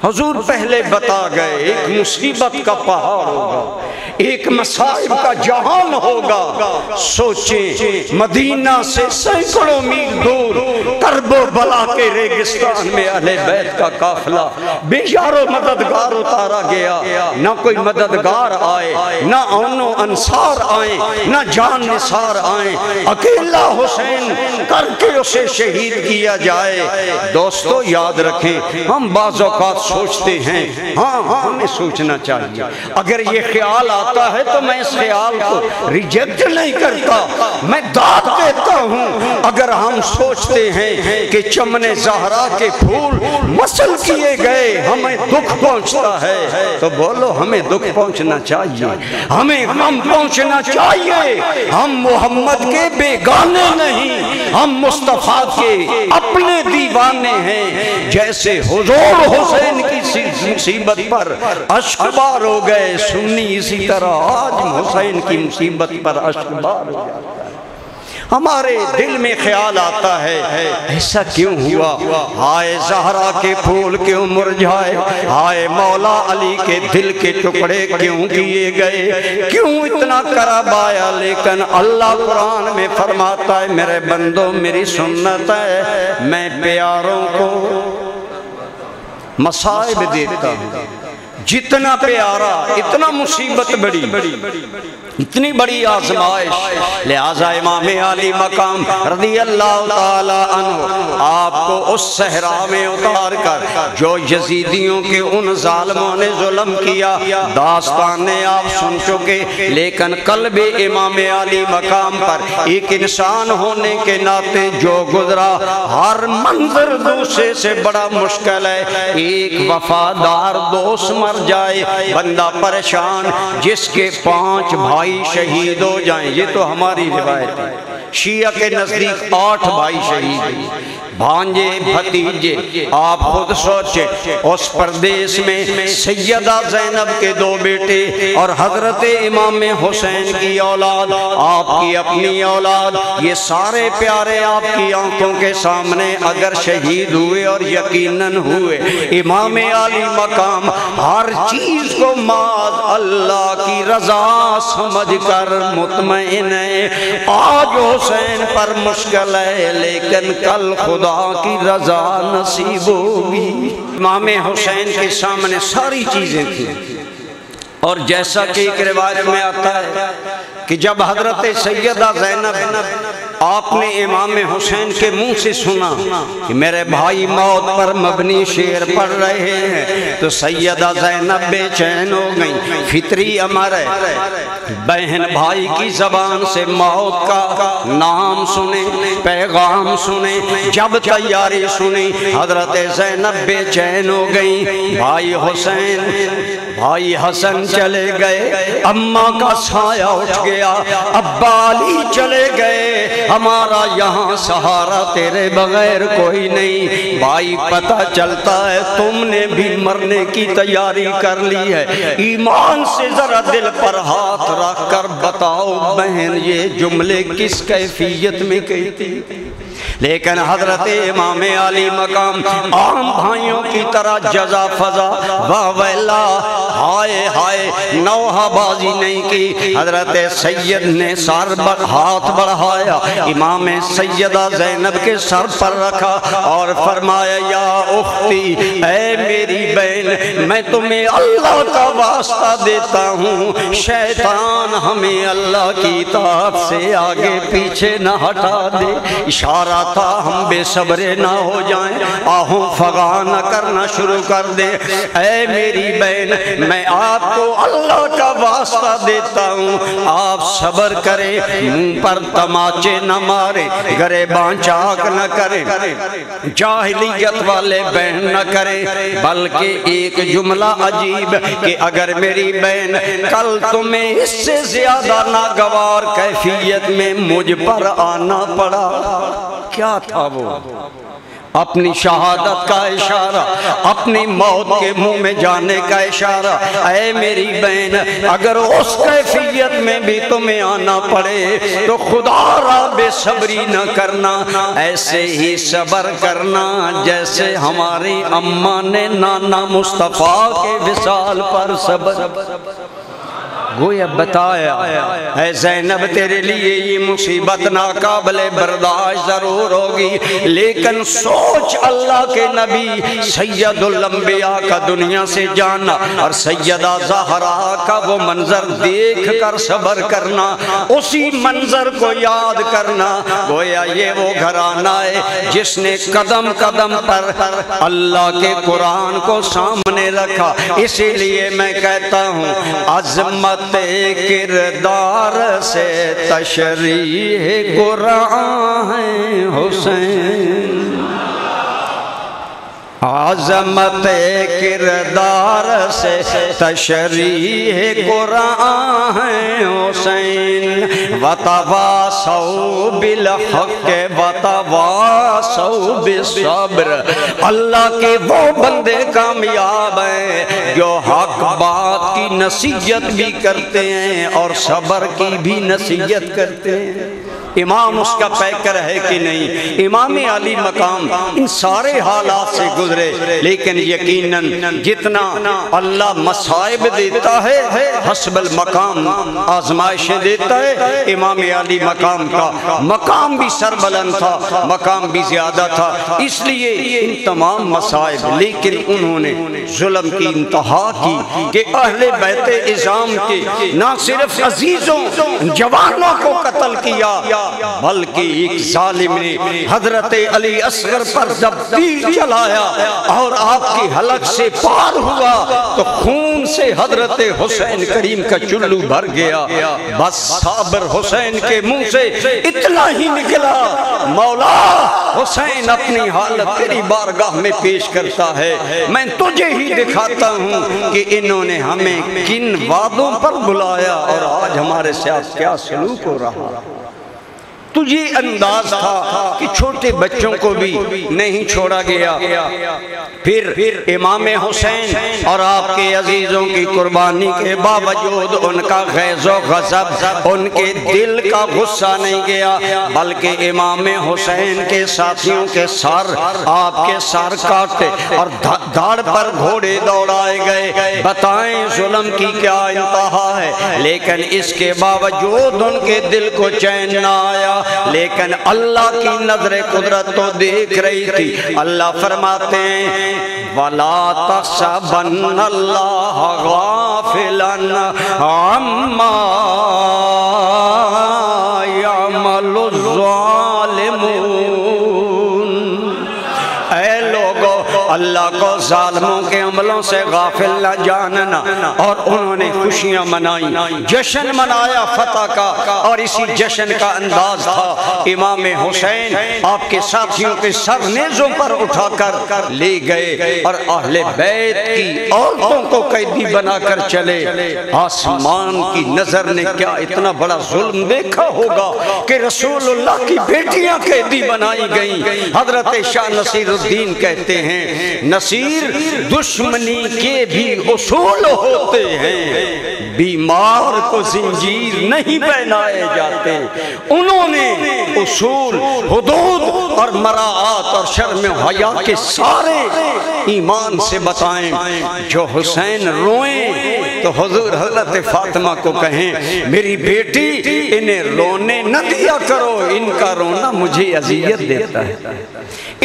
حضور پہلے بتا گئے ایک مصیبت کا پہاڑ ہوگا، ایک مصائب کا جہان ہوگا۔ سوچیں مدینہ سے سینکڑوں میل دور کرب و بلا کے ریگستان میں اہل بیت کا قافلہ بے یار و مددگار اتارا گیا، نہ کوئی مددگار آئے، نہ اون و انصار آئیں، نہ جان نثار آئیں، اکیلا حسین کر کے اسے شہید کیا جائے۔ دوستو یاد رکھیں، ہم بعض اوقات سوچتے ہیں، ہاں ہمیں سوچنا چاہیے، اگر یہ خیال آتا ہے تو میں اس خیال کو ریجیکٹ نہیں کرتا، میں داد دیتا ہوں۔ اگر ہم سوچتے ہیں کہ چمن زہرا کے پھول مسل کیے گئے ہمیں دکھ پہنچتا ہے، تو بولو ہمیں دکھ پہنچنا چاہیے، ہمیں غم پہنچنا چاہیے۔ ہم محمد کے بیگانے نہیں، ہم مصطفیٰ کے اپنے دیوانے ہیں۔ جیسے حضور حسین کی مصیبت پر اشک بار ہو گئے سنی، اسی طرح آج حسین کی مصیبت پر اشک بار ہو جاتا ہے۔ ہمارے دل میں خیال آتا ہے ایسا کیوں ہوا، ہائے زہرا کے پھول کیوں مرجھائے، ہائے مولا علی کے دل کے ٹکڑے کیوں کیے گئے، کیوں اتنا کرب آیا۔ لیکن اللہ قرآن میں فرماتا ہے میرے بندو میری سنت ہے، میں پیاروں کو مصائب دیتا ہوں، جتنا پیارا اتنا مصیبت بڑی، اتنی بڑی آزمائش۔ لہٰذا امام علی مقام رضی اللہ تعالی عنہ آپ کو اس صحرا میں اتار کر جو یزیدیوں کے ان ظالموں نے ظلم کیا داستانیں آپ سن چکے، لیکن قلب امام علی مقام پر ایک انسان ہونے کے ناطے جو گزرا، ہر منظر دوسرے سے بڑا مشکل ہے۔ ایک وفادار دوست مر جائے بندہ پریشان، جس کے 5 بھائی شہید ہو جائیں، یہ تو ہماری روایت ہے۔ شیعہ کے نزدیک 8 بھائی شہید ہیں، بھانجے بھتیجے۔ آپ خود سوچیں اس پردیس میں سیدہ زینب کے 2 بیٹے اور حضرت امام حسین کی اولاد، آپ کی اپنی اولاد، یہ سارے پیارے آپ کی آنکھوں کے سامنے اگر شہید ہوئے، اور یقیناً ہوئے، امام علی مقام ہر چیز کو معاذ اللہ کی رضا سمجھ کر مطمئن ہے۔ آج حسین پر مشکل ہے لیکن کل خدا کی رضا نصیب ہوگی۔ امام حسین کے سامنے ساری چیزیں تھیں، اور جیسا کہ ایک روایت میں آتا ہے کہ جب حضرت سیدہ زینب آپ نے امام حسین کے منہ سے سنا کہ میرے بھائی موت پر مبنی شعر پڑھ رہے ہیں، تو سیدہ زینب بے چین ہو گئیں۔ فطری امر ہے، بہن بھائی کی زبان سے موت کا نام سنے، پیغام سنے، جب تیاری سنی، حضرت زینب بے چین ہو گئیں۔ بھائی حسن چلے گئے، اماں کا سایہ اٹھ گیا، ابا علی چلے گئے، ہمارا یہاں سہارا تیرے بغیر کوئی نہیں۔ بھائی پتہ چلتا ہے تم نے بھی مرنے کی تیاری کر لی ہے، ایمان سے ذرا دل پر ہاتھ رکھ کر بتاؤ بہن یہ جملے کس کیفیت میں کہتی۔ لیکن حضرت امام علی مقام عام بھائیوں کی طرح جزا فضا واہ ویلا ہائے ہائے نوحہ بازی نہیں کی۔ حضرت سید نے ہاتھ بڑھایا، امام سیدہ زینب کے سر پر رکھا اور فرمایا یا اختی، اے میری بہن، میں تمہیں اللہ کا واسطہ دیتا ہوں، شیطان ہمیں اللہ کی اطاعت سے آگے پیچھے نہ ہٹا دے۔ اشارہ تھا ہم بے صبرے نہ ہو جائیں، آہوں فغاں نہ کرنا شروع کر دیں۔ اے میری بہن، میں آپ کو اللہ کا واسطہ دیتا ہوں، آپ صبر کریں، منہ پر تماچے نہ مارے، گریباں چاک نہ کریں، جاہلیت والے بہن نہ کریں، بلکہ ایک جملہ عجیب کہ اگر میری بہن کل تمہیں اس سے زیادہ ناگوار کیفیت میں مجھ پر آنا پڑا، کیا تھا وہ؟ اپنی شہادت کا اشارہ، اپنی موت کے منہ میں جانے کا اشارہ۔ اے میری بہن، اگر اس کیفیت میں بھی تمہیں آنا پڑے تو خدا را بے صبری نہ کرنا، ایسے ہی صبر کرنا جیسے ہماری اماں نے نانا مصطفیٰ کے وصال پر صبر۔ گویا بتایا اے زینب تیرے لیے یہ مصیبت ناقابل برداشت ضرور ہوگی، لیکن سوچ اللہ کے نبی سید الانبیاء کا دنیا سے جانا اور سیدہ زہرا کا وہ منظر دیکھ کر صبر کرنا، اسی منظر کو یاد کرنا۔ گویا یہ وہ گھرانہ ہے جس نے قدم قدم پر اللہ کے قرآن کو سامنے رکھا۔ اسی لیے میں کہتا ہوں عظمت کردار سے تشریح قرآن ہے حسین، عظمت کردار سے تشریح قرآن ہے حسین۔ وتواصوا بالحق وتواصوا بالصبر، اللہ کے وہ بندے کامیاب ہیں جو حق بات کی نصیحت بھی کرتے ہیں اور صبر کی بھی نصیحت کرتے ہیں۔ امام اس کا پیکر ہے کہ نہیں؟ امام علی مقام ان سارے حالات سے گزرے، لیکن یقیناً جتنا اللہ مصائب دیتا ہے حسب المقام آزمائشیں دیتا ہے، امام علی مقام کا مقام بھی سربلند تھا، مقام بھی زیادہ تھا، اس لیے ان تمام مصائب، لیکن انہوں نے ظلم کی انتہا کی کہ اہل بیت اعظام کے نہ صرف عزیزوں جوانوں کو قتل کیا، بلکہ ایک ظالم نے حضرت علی اصغر پر جب تیر چلایا اور آپ کی حلق سے پار ہوا تو خون سے حضرت حسین کریم کا چلو بھر گیا۔ بس صابر حسین کے منہ سے اتنا ہی نکلا، مولا حسین اپنی حالت تیری بارگاہ میں پیش کرتا ہے، میں تجھے ہی دکھاتا ہوں کہ انہوں نے ہمیں کن وعدوں پر بلایا اور آج ہمارے ساتھ کیا سلوک ہو رہا۔ تجھے انداز تھا کہ چھوٹے بچوں کو بھی نہیں چھوڑا گیا۔ پھر امام حسین اور آپ کے عزیزوں کی قربانی کے باوجود ان کا غیظ و غضب، ان کے دل کا غصہ نہیں گیا، بلکہ امام حسین کے ساتھیوں کے سر آپ کے سر کاٹے اور دھاڑ پر گھوڑے دوڑائے گئے۔ بتائیں ظلم کی کیا انتہا ہے، لیکن اس کے باوجود ان کے دل کو چین نہ آیا، لیکن اللہ کی نظر قدرت تو دیکھ رہی تھی۔ اللہ فرماتے ہیں وَلَا تَحْسَبَنَّ اللَّهَ غَافِلًا عَمَّا يَعْمَلُ الظَّالِمُونَ۔ اے لوگو، اللہ کو ظالموں کے عملوں سے غافل نہ جاننا۔ اور انہوں نے خوشیاں منائی، جشن منایا فتح کا، اور اسی جشن کا انداز تھا امام حسین آپ کے ساتھیوں کے سر نیزوں پر اٹھا کر لے گئے اور اہل بیت کی عورتوں کو قیدی بنا کر چلے۔ آسمان کی نظر نے کیا اتنا بڑا ظلم دیکھا ہوگا کہ رسول اللہ کی بیٹیاں قیدی بنائی گئیں۔ حضرت شاہ نصیر الدین کہتے ہیں نصیر دشمنی کے بھی اصول ہوتے ہیں، بیمار کو زنجیر نہیں پہنائے جاتے۔ انہوں نے اصول، حدود اور مراعات اور شرم و حیا کے سارے ایمان سے بتائیں۔ جو حسین روئیں تو حضور حضرت فاطمہ کو کہیں میری بیٹی انہیں رونے نہ دیا کرو، ان کا رونا مجھے اذیت دیتا ہے،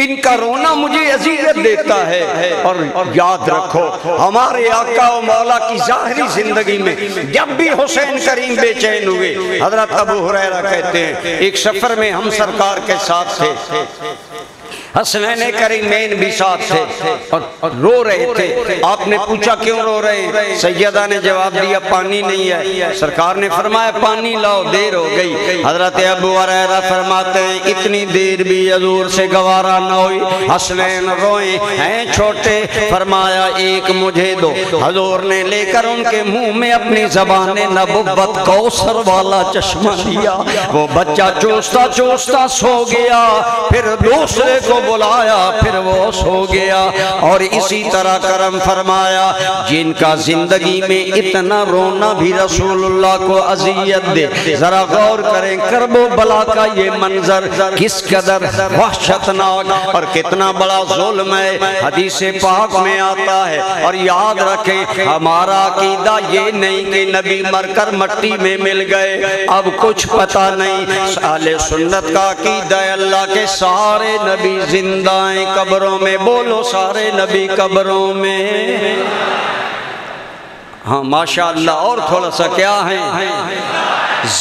ان کا رونا مجھے اذیت دیتا ہے۔ اور یاد رکھو ہمارے آقا و مولا کی ظاہری زندگی میں جب بھی حسین کریم بے چین ہوئے، حضرت ابو ہریرہ کہتے ہیں ایک سفر میں ہم سرکار کے ساتھ تھے، حسنین کریمین بھی ساتھ تھے اور رو رہے تھے۔ آپ نے پوچھا کیوں رو رہے ہیں؟ سیدہ نے جواب دیا پانی نہیں ہے۔ سرکار نے فرمایا پانی لاؤ، دیر ہو گئی۔ حضرت ابو ہریرہ فرماتے ہیں اتنی دیر بھی حضور سے گوارا نہ ہوئی، حسنین روئے ہیں چھوٹے، فرمایا ایک مجھے دو۔ حضور نے لے کر ان کے منہ میں اپنی زبان نبوت کوثر والا چشمہ دیا، وہ بچہ چوستا چوستا سو گیا۔ پھر دوسرے کو بلایا پھر وہ سو گیا۔ اور اسی طرح کرم فرمایا جن کا زندگی میں اتنا رونا بھی رسول اللہ کو اذیت دے، ذرا غور کریں کرب و بلا کا یہ منظر کس قدر وحشتناک اور کتنا بڑا ظلم ہے، حدیث پاک میں آتا ہے۔ اور یاد رکھیں ہمارا عقیدہ یہ نہیں کہ نبی مر کر مٹی میں مل گئے، اب کچھ پتہ نہیں۔ اہل سنت کا عقیدہ ہے اللہ کے سارے نبی زندہ ہیں قبروں میں، بولو سارے نبی قبروں میں۔ ہاں ماشاءاللہ، اور تھوڑا سا کیا ہیں؟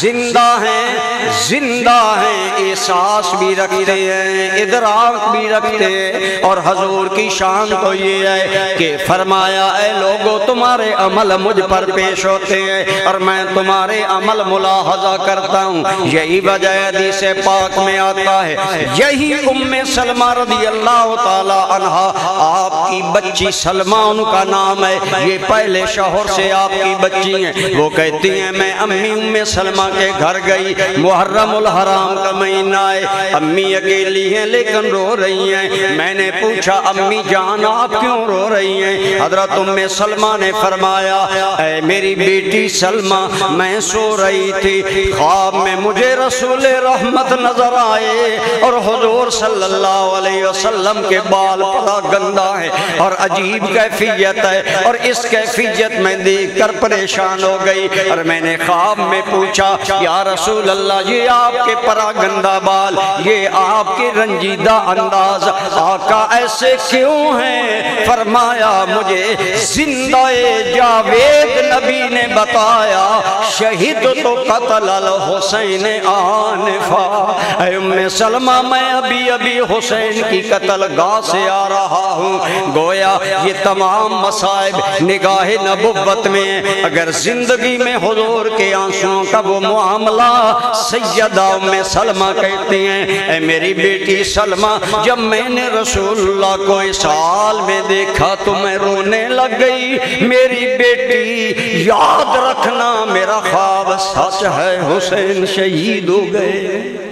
زندہ ہیں، زندہ ہیں، احساس بھی رکھتے ہیں، ادراک بھی رکھتے ہیں۔ اور حضور کی شان تو یہ ہے کہ فرمایا اے لوگو تمہارے عمل مجھ پر پیش ہوتے ہیں اور میں تمہارے عمل ملاحظہ کرتا ہوں۔ یہی وجہ حدیث پاک میں آتا ہے، یہی ام سلمہ رضی اللہ تعالی عنہا، آپ کی بچی سلمہ ان کا نام ہے، یہ پہلے شوہر سے آپ کی بچی ہیں، وہ کہتی ہیں میں امی ام سلمہ کے گھر گئی، محرم الحرام کا مہینہ ہے، امی اکیلی ہیں لیکن رو رہی ہیں۔ میں نے پوچھا امی جان آپ کیوں رو رہی ہیں؟ حضرت ام سلمہ نے فرمایا اے میری بیٹی سلمہ، میں سو رہی تھی، خواب میں مجھے رسول رحمت نظر آئے اور حضور صلی اللہ علیہ وسلم کے بال بڑا گندا ہے اور عجیب کیفیت ہے، اور اس کیفیت میں دیکھ کر پریشان ہو گئی، اور میں نے خواب میں پوچھا یا رسول اللہ یہ آپ کے پراگندہ بال، یہ آپ کے رنجیدہ انداز آقا ایسے کیوں ہیں؟ فرمایا مجھے زندہ جاوید نبی نے بتایا، شہید تو قتل الحسین آنفا۔ اے ام سلمہ میں ابھی حسین کی قتل گاہ سے آ رہا ہوں۔ گویا یہ تمام مصائب نگاہ نبوت میں، اگر زندگی میں حضور کے آنسوں کا وہ معاملہ، سیدہ ام سلمہ کہتی ہیں اے میری بیٹی سلمہ جب میں نے رسول اللہ کو اس حال میں دیکھا تو میں رونے لگ گئی۔ میری بیٹی یاد رکھنا میرا خواب سچ ہے، حسین شہید ہو گئے۔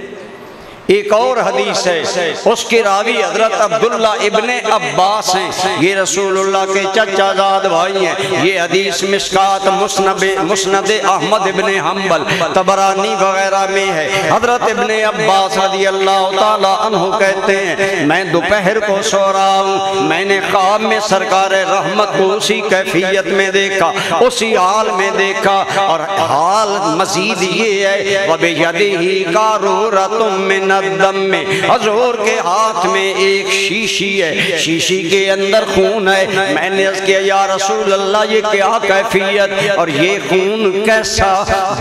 ایک اور حدیث ہے، اس کے راوی حضرت عبداللہ ابن عباس ہیں، یہ رسول اللہ کے چچا زاد بھائی ہیں۔ یہ حدیث مشکات مسند احمد ابن حنبل طبرانی وغیرہ میں ہے۔ حضرت ابن عباس رضی اللہ تعالی عنہ کہتے ہیں میں دوپہر کو سو رہا ہوں، میں نے خواب میں سرکار رحمت کو اسی کیفیت میں دیکھا، اسی حال میں دیکھا، اور حال مزید یہ ہے وَبِيَدِهِ قَارُورَةٌ مِّنَ الدم میں، حضور کے ہاتھ میں ایک شیشی ہے، شیشی کے اندر خون ہے۔ میں نے عرض کیا یا رسول اللہ یہ کیا کیفیت اور یہ خون کیسا؟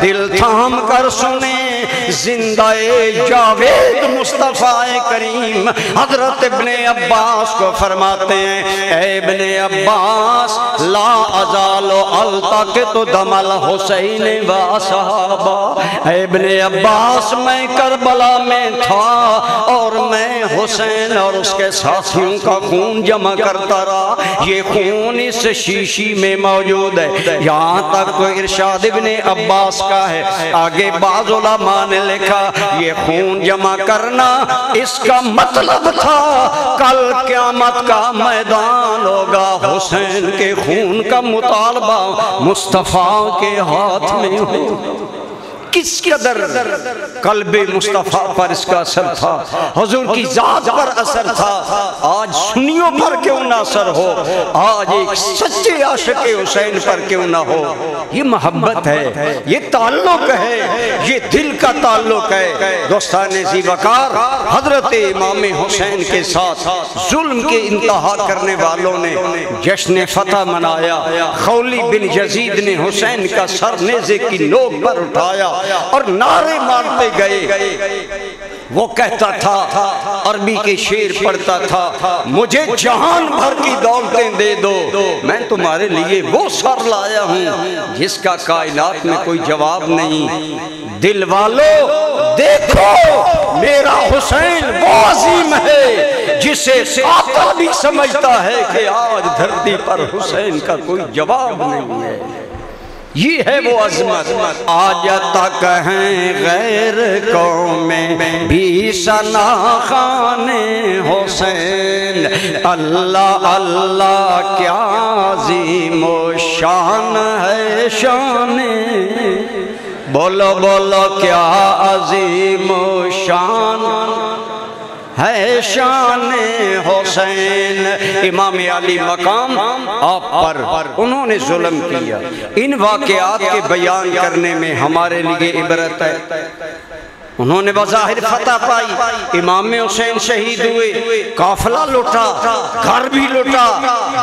دل تھام کر سنیں، زندہ جاوید مصطفیٰ کریم حضرت ابن عباس کو فرماتے ہیں اے ابن عباس لا ازال التقط دم الحسین و اصحابہ۔ اے ابن عباس میں کربلا میں تھا اور میں حسین اور اس کے ساتھیوں کا خون جمع کرتا رہا، یہ خون اس شیشی میں موجود ہے۔ یہاں تک تو ارشاد ابن عباس کا ہے، آگے بعض علماء نے لکھا یہ خون جمع کرنا اس کا مطلب تھا کل قیامت کا میدان ہوگا، حسین کے خون کا مطالبہ مصطفیٰ کے ہاتھ میں ہو۔ کس قدر قلب مصطفیٰ پر اس کا اثر تھا، حضور کی ذات پر اثر تھا۔ آج سنیوں پر کیوں نہ اثر ہو، آج ایک سچے عاشق حسین پر کیوں نہ ہو۔ یہ محبت ہے، یہ تعلق ہے، یہ دل کا تعلق ہے۔ دوستان ذی وقار حضرت امام حسین کے ساتھ ظلم کے انتہا کرنے والوں نے جشن فتح منایا۔ خولی بن یزید نے حسین کا سر نیزے کی نوک پر اٹھایا اور نعرے مارتے گئے۔ وہ کہتا تھا، عربی کے شعر پڑھتا تھا، مجھے جہان بھر کی دولتیں دے دو، میں تمہارے لیے وہ سر لایا ہوں جس کا کائنات میں کوئی جواب نہیں۔ دل والو دیکھو میرا حسین وہ عظیم ہے جسے قاتل بھی سمجھتا ہے کہ آج دھرتی پر حسین کا کوئی جواب نہیں ہے۔ یہ ہے وہ عظمت۔ آج تک ہیں غیر قومیں بھی ثنا خوان حسین، اللہ اللہ کیا عظیم و شان ہے شان، بولو بولو کیا عظیم و شان ہے شان حسین۔ امام علی مقام آپ پر انہوں نے ظلم کیا، ان واقعات کے بیان کرنے میں ہمارے لیے عبرت ہے۔ انہوں نے بظاہر فتح پائی، امام حسین شہید ہوئے، قافلہ لوٹا، گھر بھی لوٹا،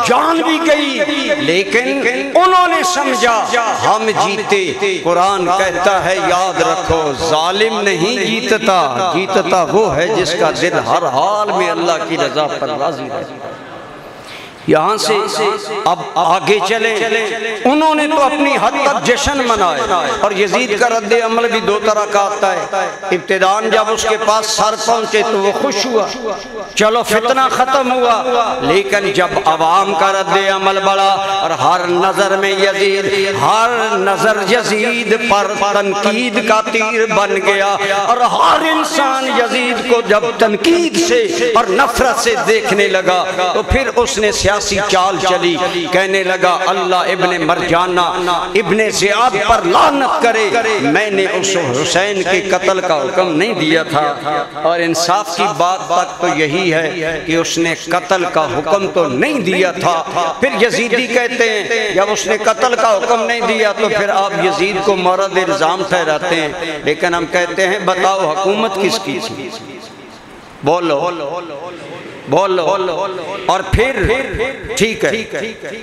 جان بھی گئی، لیکن انہوں نے سمجھا ہم جیتے۔ قرآن کہتا ہے یاد رکھو ظالم نہیں جیتتا، جیتتا وہ ہے جس کا دل ہر حال میں اللہ کی رضا پر راضی رہے۔ یہاں سے اب آگے چلیں، انہوں نے تو اپنی حد تک جشن منائے، اور یزید کا رد عمل بھی دو طرح کا آتا ہے۔ ابتداءً جب اس کے پاس سر پہنچے تو وہ خوش ہوا، چلو فتنہ ختم ہوا، لیکن جب عوام کا رد عمل بڑھا اور ہر نظر میں یزید، ہر نظر یزید پر تنقید کا تیر بن گیا، اور ہر انسان یزید کو جب تنقید سے اور نفرت سے دیکھنے لگا تو پھر اس نے سیاسی چال چلی، کہنے لگا اللہ ابن مرجانہ ابن زیاد پر لعنت کرے، میں نے اس حسین کے قتل کا حکم نہیں دیا تھا۔ اور انصاف کی بات تک تو یہی ہے کہ اس نے قتل کا حکم تو نہیں دیا تھا۔ پھر یزیدی کہتے ہیں جب اس نے قتل کا حکم نہیں دیا تو پھر آپ یزید کو مورد الزام ٹھہراتے ہیں، لیکن ہم کہتے ہیں بتاؤ حکومت کس کی تھی؟ بولو بولو۔ اور پھر ٹھیک ہے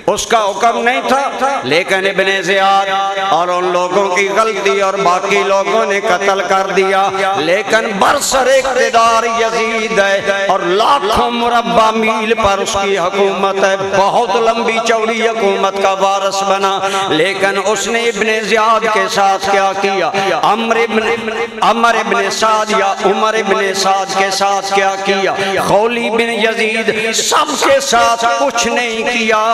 اس کا حکم نہیں تھا، لیکن ابن زیاد اور ان لوگوں کی غلطی اور باقی لوگوں نے قتل کر دیا، لیکن برسر اقتدار یزید ہے اور لاکھوں مربع میل پر اس کی حکومت ہے، بہت لمبی چوڑی حکومت کا وارث بنا۔ لیکن اس نے ابن زیاد کے ساتھ کیا کیا؟ عمر ابن سعد یا عمر ابن سعد کے ساتھ کیا کیا؟ خولی بن یزید سب کے ساتھ کچھ نہیں کیا۔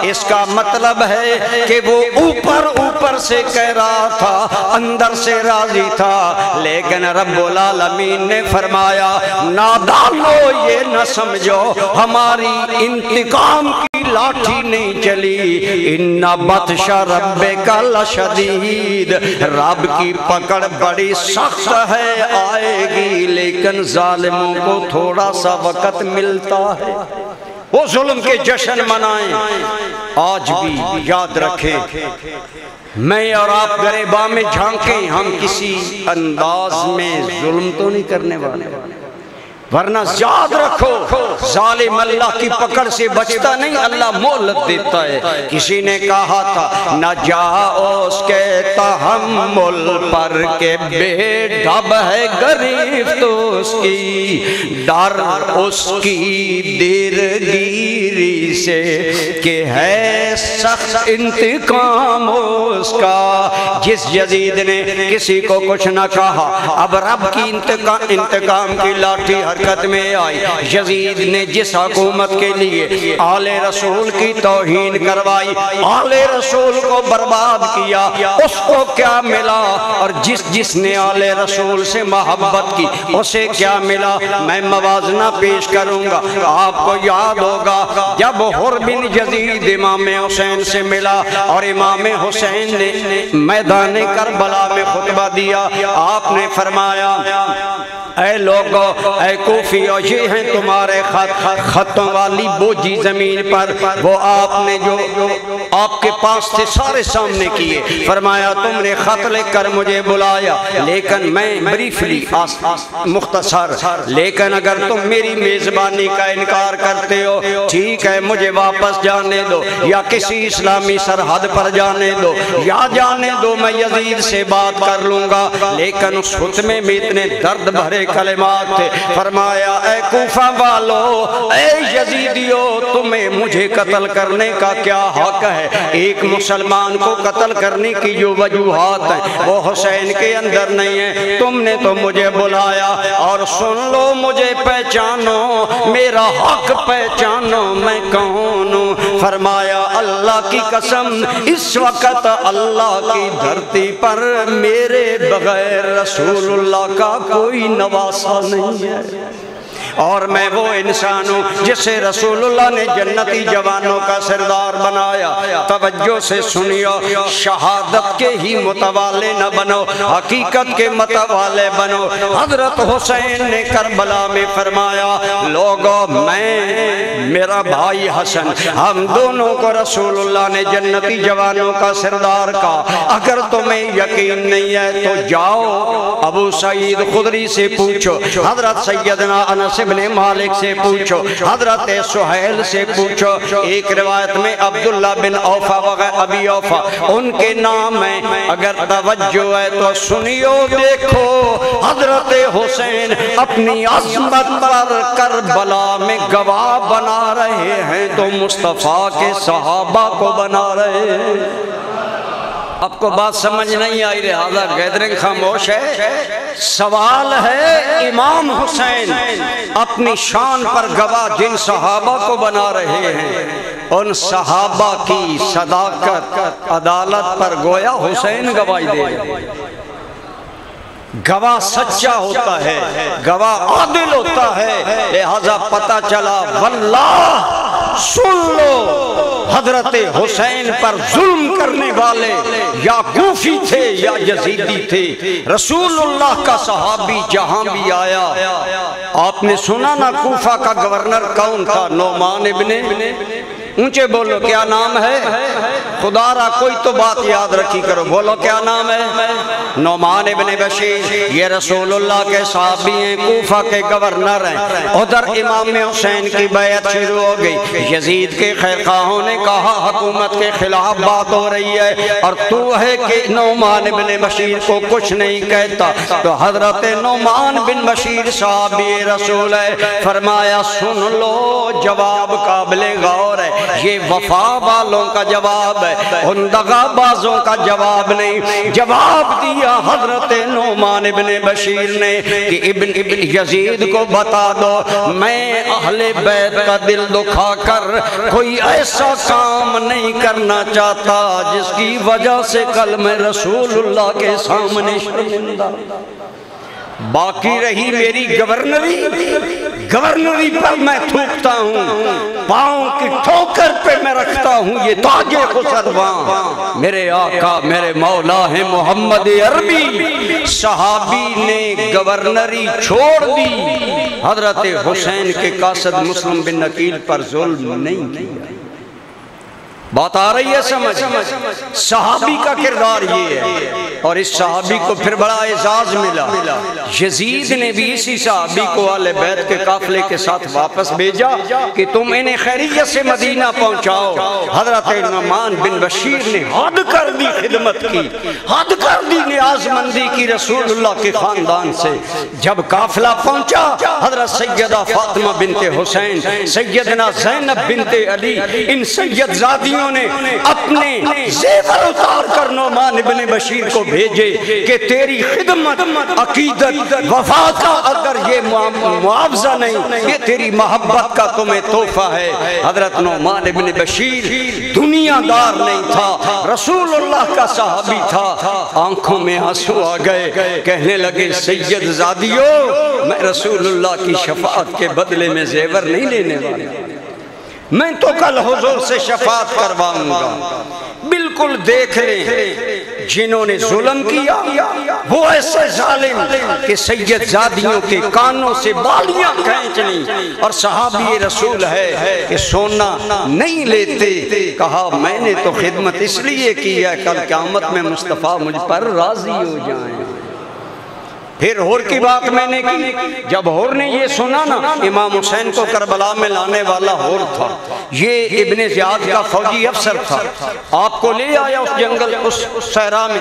اس کا مطلب ہے کہ وہ اوپر سے کہہ رہا تھا، اندر سے راضی تھا، لیکن رب العالمین نے فرمایا نادانو یہ نہ سمجھو ہماری انتقام کی لاٹھی نہیں چلی، ان بطش ربک لشدید، رب کی پکڑ بڑی سخت ہے، آئے گی، لیکن ظالموں کو تھوڑا سا وقت ملتا ہے۔ وہ ظلم کے جشن منائیں، آج بھی یاد رکھیں، میں اور آپ گریباں میں جھانکیں، ہم کسی انداز میں ظلم تو نہیں کرنے والے، ورنہ یاد رکھو ظالم اللہ کی پکڑ سے بچتا نہیں، اللہ مہلت دیتا ہے۔ کسی نے کہا تھا نہ جاؤ اس کے تحمل پر کہ بے ڈھب ہے گریفت اس کی، ڈر اس کی دیر گیری سے کہ ہے سخت انتقام اس کا۔ جس یزید نے کسی کو کچھ نہ کہا، اب رب کی انتقام کی لاٹھی حرکت میں آئی۔ یزید نے جس حکومت کے لیے آل رسول کی توہین کروائی، آل رسول کو برباد کیا، اس کو کیا ملا؟ اور جس نے آل رسول سے محبت کی اسے کیا ملا؟ میں موازنہ پیش کروں گا، آپ کو یاد ہوگا جب حر بن یزید امام حسین سے ملا اور امام حسین نے میدان کربلا میں خطبہ دیا، آپ نے فرمایا اے لوگو، اے کوفیو، یہ ہیں تمہارے خطوں والی بوجھی زمین پر، وہ آپ نے جو آپ کے پاس تھے سارے سامنے کیے۔ فرمایا تم نے خط لکھ کر مجھے بلایا، لیکن میں بریفلی مختصر، لیکن اگر تم میری میزبانی کا انکار کرتے ہو ٹھیک ہے، مجھے واپس جانے دو یا کسی اسلامی سرحد پر جانے دو یا جانے دو، میں یزید سے بات کر لوں گا۔ لیکن اس خطبے میں اتنے درد بھرے کلمات تھے۔ فرمایا اے کوفہ والو، اے یزیدیو، تمہیں مجھے قتل کرنے کا کیا حق ہے؟ ایک مسلمان کو قتل کرنے کی جو وجوہات ہیں وہ حسین کے اندر نہیں ہیں۔ تم نے تو مجھے بلایا، اور سن لو، مجھے پہچانو، میرا حق پہچانو، میں کون ہوں۔ فرمایا اللہ کی قسم اس وقت اللہ کی دھرتی پر میرے بغیر رسول اللہ کا کوئی نواسا نہیں ہے، اور میں وہ انسان ہوں جسے رسول اللہ نے جنتی جوانوں کا سردار بنایا۔ توجہ سے سنیو، شہادت کے ہی متوالے نہ بنو، حقیقت کے متوالے بنو۔ حضرت حسین نے کربلا میں فرمایا لوگو میں میرا بھائی حسن، ہم دونوں کو رسول اللہ نے جنتی جوانوں کا سردار کہا۔ اگر تمہیں یقین نہیں ہے تو جاؤ ابو سعید خدری سے پوچھو، حضرت سیدنا انس بن مالک سے پوچھو، حضرت سہیل سے پوچھو، ایک روایت میں عبداللہ بن اوفا وغیرہ ابی اوفا ان کے نام ہیں۔ اگر توجہ ہے تو سنیو، دیکھو حضرت حسین اپنی عظمت پر کربلا میں گواہ بنا رہے ہیں تو مصطفیٰ کے صحابہ کو بنا رہے ہیں۔ آپ کو بات سمجھ نہیں آئی، لہذا گیدرنگ خاموش ہے۔ سوال ہے امام حسین اپنی شان پر گواہ جن صحابہ کو بنا رہے ہیں، ان صحابہ کی صداقت عدالت پر گویا حسین گواہی دے۔ گواہ سچا ہوتا ہے، گواہ عادل ہوتا ہے، لہذا پتہ چلا واللہ سن لو حضرت حسین پر ظلم کرنے والے یا کوفی تھے یا یزیدی تھے، رسول اللہ کا صحابی جہاں بھی آیا۔ آپ نے سنا نا کوفہ کا گورنر کون تھا؟ نعمان ابن، اونچے بولو کیا نام ہے؟ خدا را کوئی تو بات یاد رکھی کرو، بولو کیا نام ہے؟ نعمان ابن بشیر۔ یہ رسول اللہ کے صحابی ہیں، کوفہ کے گورنر ہیں۔ ادھر امام حسین کی بیعت شروع ہو گئی، یزید کے خیرخواہوں نے کہا حکومت کے خلاف بات ہو رہی ہے اور تو ہے کہ نعمان بن بشیر کو کچھ نہیں کہتا۔ تو حضرت نعمان بن بشیر صحابی رسول ہے، فرمایا سن لو جواب قابل غور ہے، یہ وفا والوں کا جواب ہے، ان دغا بازوں کا جواب نہیں۔ جواب دیا حضرت نعمان بن بشیر نے کہ ابن یزید کو بتا دو میں اہل بیت کا دل دکھا کر کوئی ایسا کام نہیں کرنا چاہتا جس کی وجہ سے کل میں رسول اللہ کے سامنے شرمندہ۔ باقی رہی میری گورنری پر میں تھوکتا ہوں، پاؤں کی ٹھوکر پہ میں رکھتا ہوں یہ تاج خسروان، میرے آقا میرے مولا ہے محمد عربی۔ صحابی نے گورنری چھوڑ دی، حضرت حسین کے قاصد مسلم بن عقیل پر ظلم نہیں کیا۔ بات آ رہی ہے سمجھ؟ صحابی کا کردار یہ ہے، اور اس صحابی کو پھر بڑا اعزاز ملا۔ یزید نے بھی اسی صحابی کو اہل بیت کے قافلے کے ساتھ واپس بھیجا کہ تم انہیں خیریت سے مدینہ پہنچاؤ۔ حضرت نعمان بن بشیر نے حد کر دی خدمت کی، حد کر دی نیاز مندی کی رسول اللہ کے خاندان سے۔ جب قافلہ پہنچا حضرت سیدہ فاطمہ بنت حسین، سیدنا زینب بنت علی، ان سید زادیوں نے اپنے زیور اتار کر نعمان بن بشیر کو بھیجے کہ تیری خدمت، عقیدت، وفا کا اگر یہ معاوضہ نہیں، یہ تیری محبت کا تمہیں تحفہ ہے۔ حضرت نعمان بن بشیر دنیا دار نہیں تھا، رسول اللہ کا صحابی تھا۔ آنکھوں میں آنسو آ گئے، کہنے لگے سید زادیوں میں رسول اللہ کی شفاعت کے بدلے میں زیور نہیں لینے والا، میں تو کل حضور سے شفاعت کرواؤں گا۔ بالکل دیکھ لیں جنہوں نے ظلم کیا وہ ایسے ظالم کہ سید زادیوں کے کانوں سے بالیاں کھینچ لیں، اور صحابی رسول ہے کہ سونا نہیں لیتے، کہا میں نے تو خدمت اس لیے کی ہے کل قیامت میں مصطفیٰ مجھ پر راضی ہو جائیں۔ پھر ہور کی بات میں نے کی، جب ہور نے یہ سنا نا امام حسین کو کربلا میں لانے والا ہور تھا، یہ ابن زیاد کا فوجی افسر تھا، آپ کو لے آیا اس جنگل اس صحرا میں۔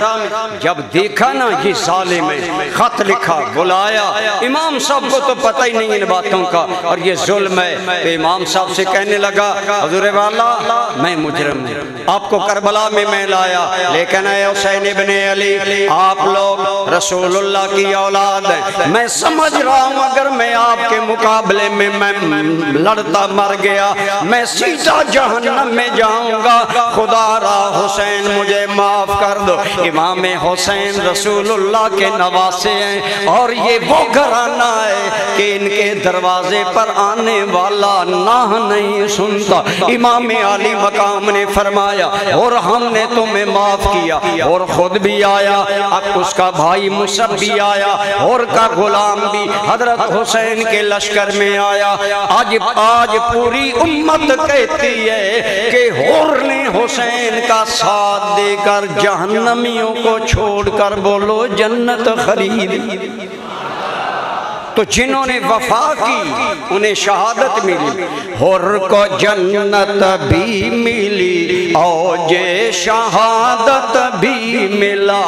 جب دیکھا نا یہ ظالم ہے، خط لکھا، بلایا، امام صاحب کو تو پتہ ہی نہیں ان باتوں کا اور یہ ظلم ہے، تو امام صاحب سے کہنے لگا حضور والا میں مجرم ہوں، آپ کو کربلا میں لایا، لیکن اے حسین ابن علی آپ لوگ رسول اللہ کی اولاد ہیں، میں سمجھ رہا ہوں اگر میں آپ کے مقابلے میں لڑتا مر گیا میں سیدھا جہنم میں جاؤں گا، خدا را حسین مجھے معاف کر دو۔ امام حسین رسول اللہ کے نواسے ہیں اور یہ وہ گھرانہ ہے کہ ان کے دروازے پر آنے والا نہ نہیں سنتا۔ امام عالی مقام نے فرمایا اور ہم نے تمہیں معاف کیا، اور خود بھی آیا، اب اس کا بھائی مصعب بھی آیا، اور کا غلام بھی حضرت حسین کے لشکر میں آیا۔ آج پوری امت کہتی ہے کہ حور نے حسین کا ساتھ دے کر جہنمیوں کو چھوڑ کر بولو جنت خرید۔ تو جنہوں نے وفا کی انہیں شہادت ملی، حر کو جنت بھی ملی اوج شہادت بھی ملا،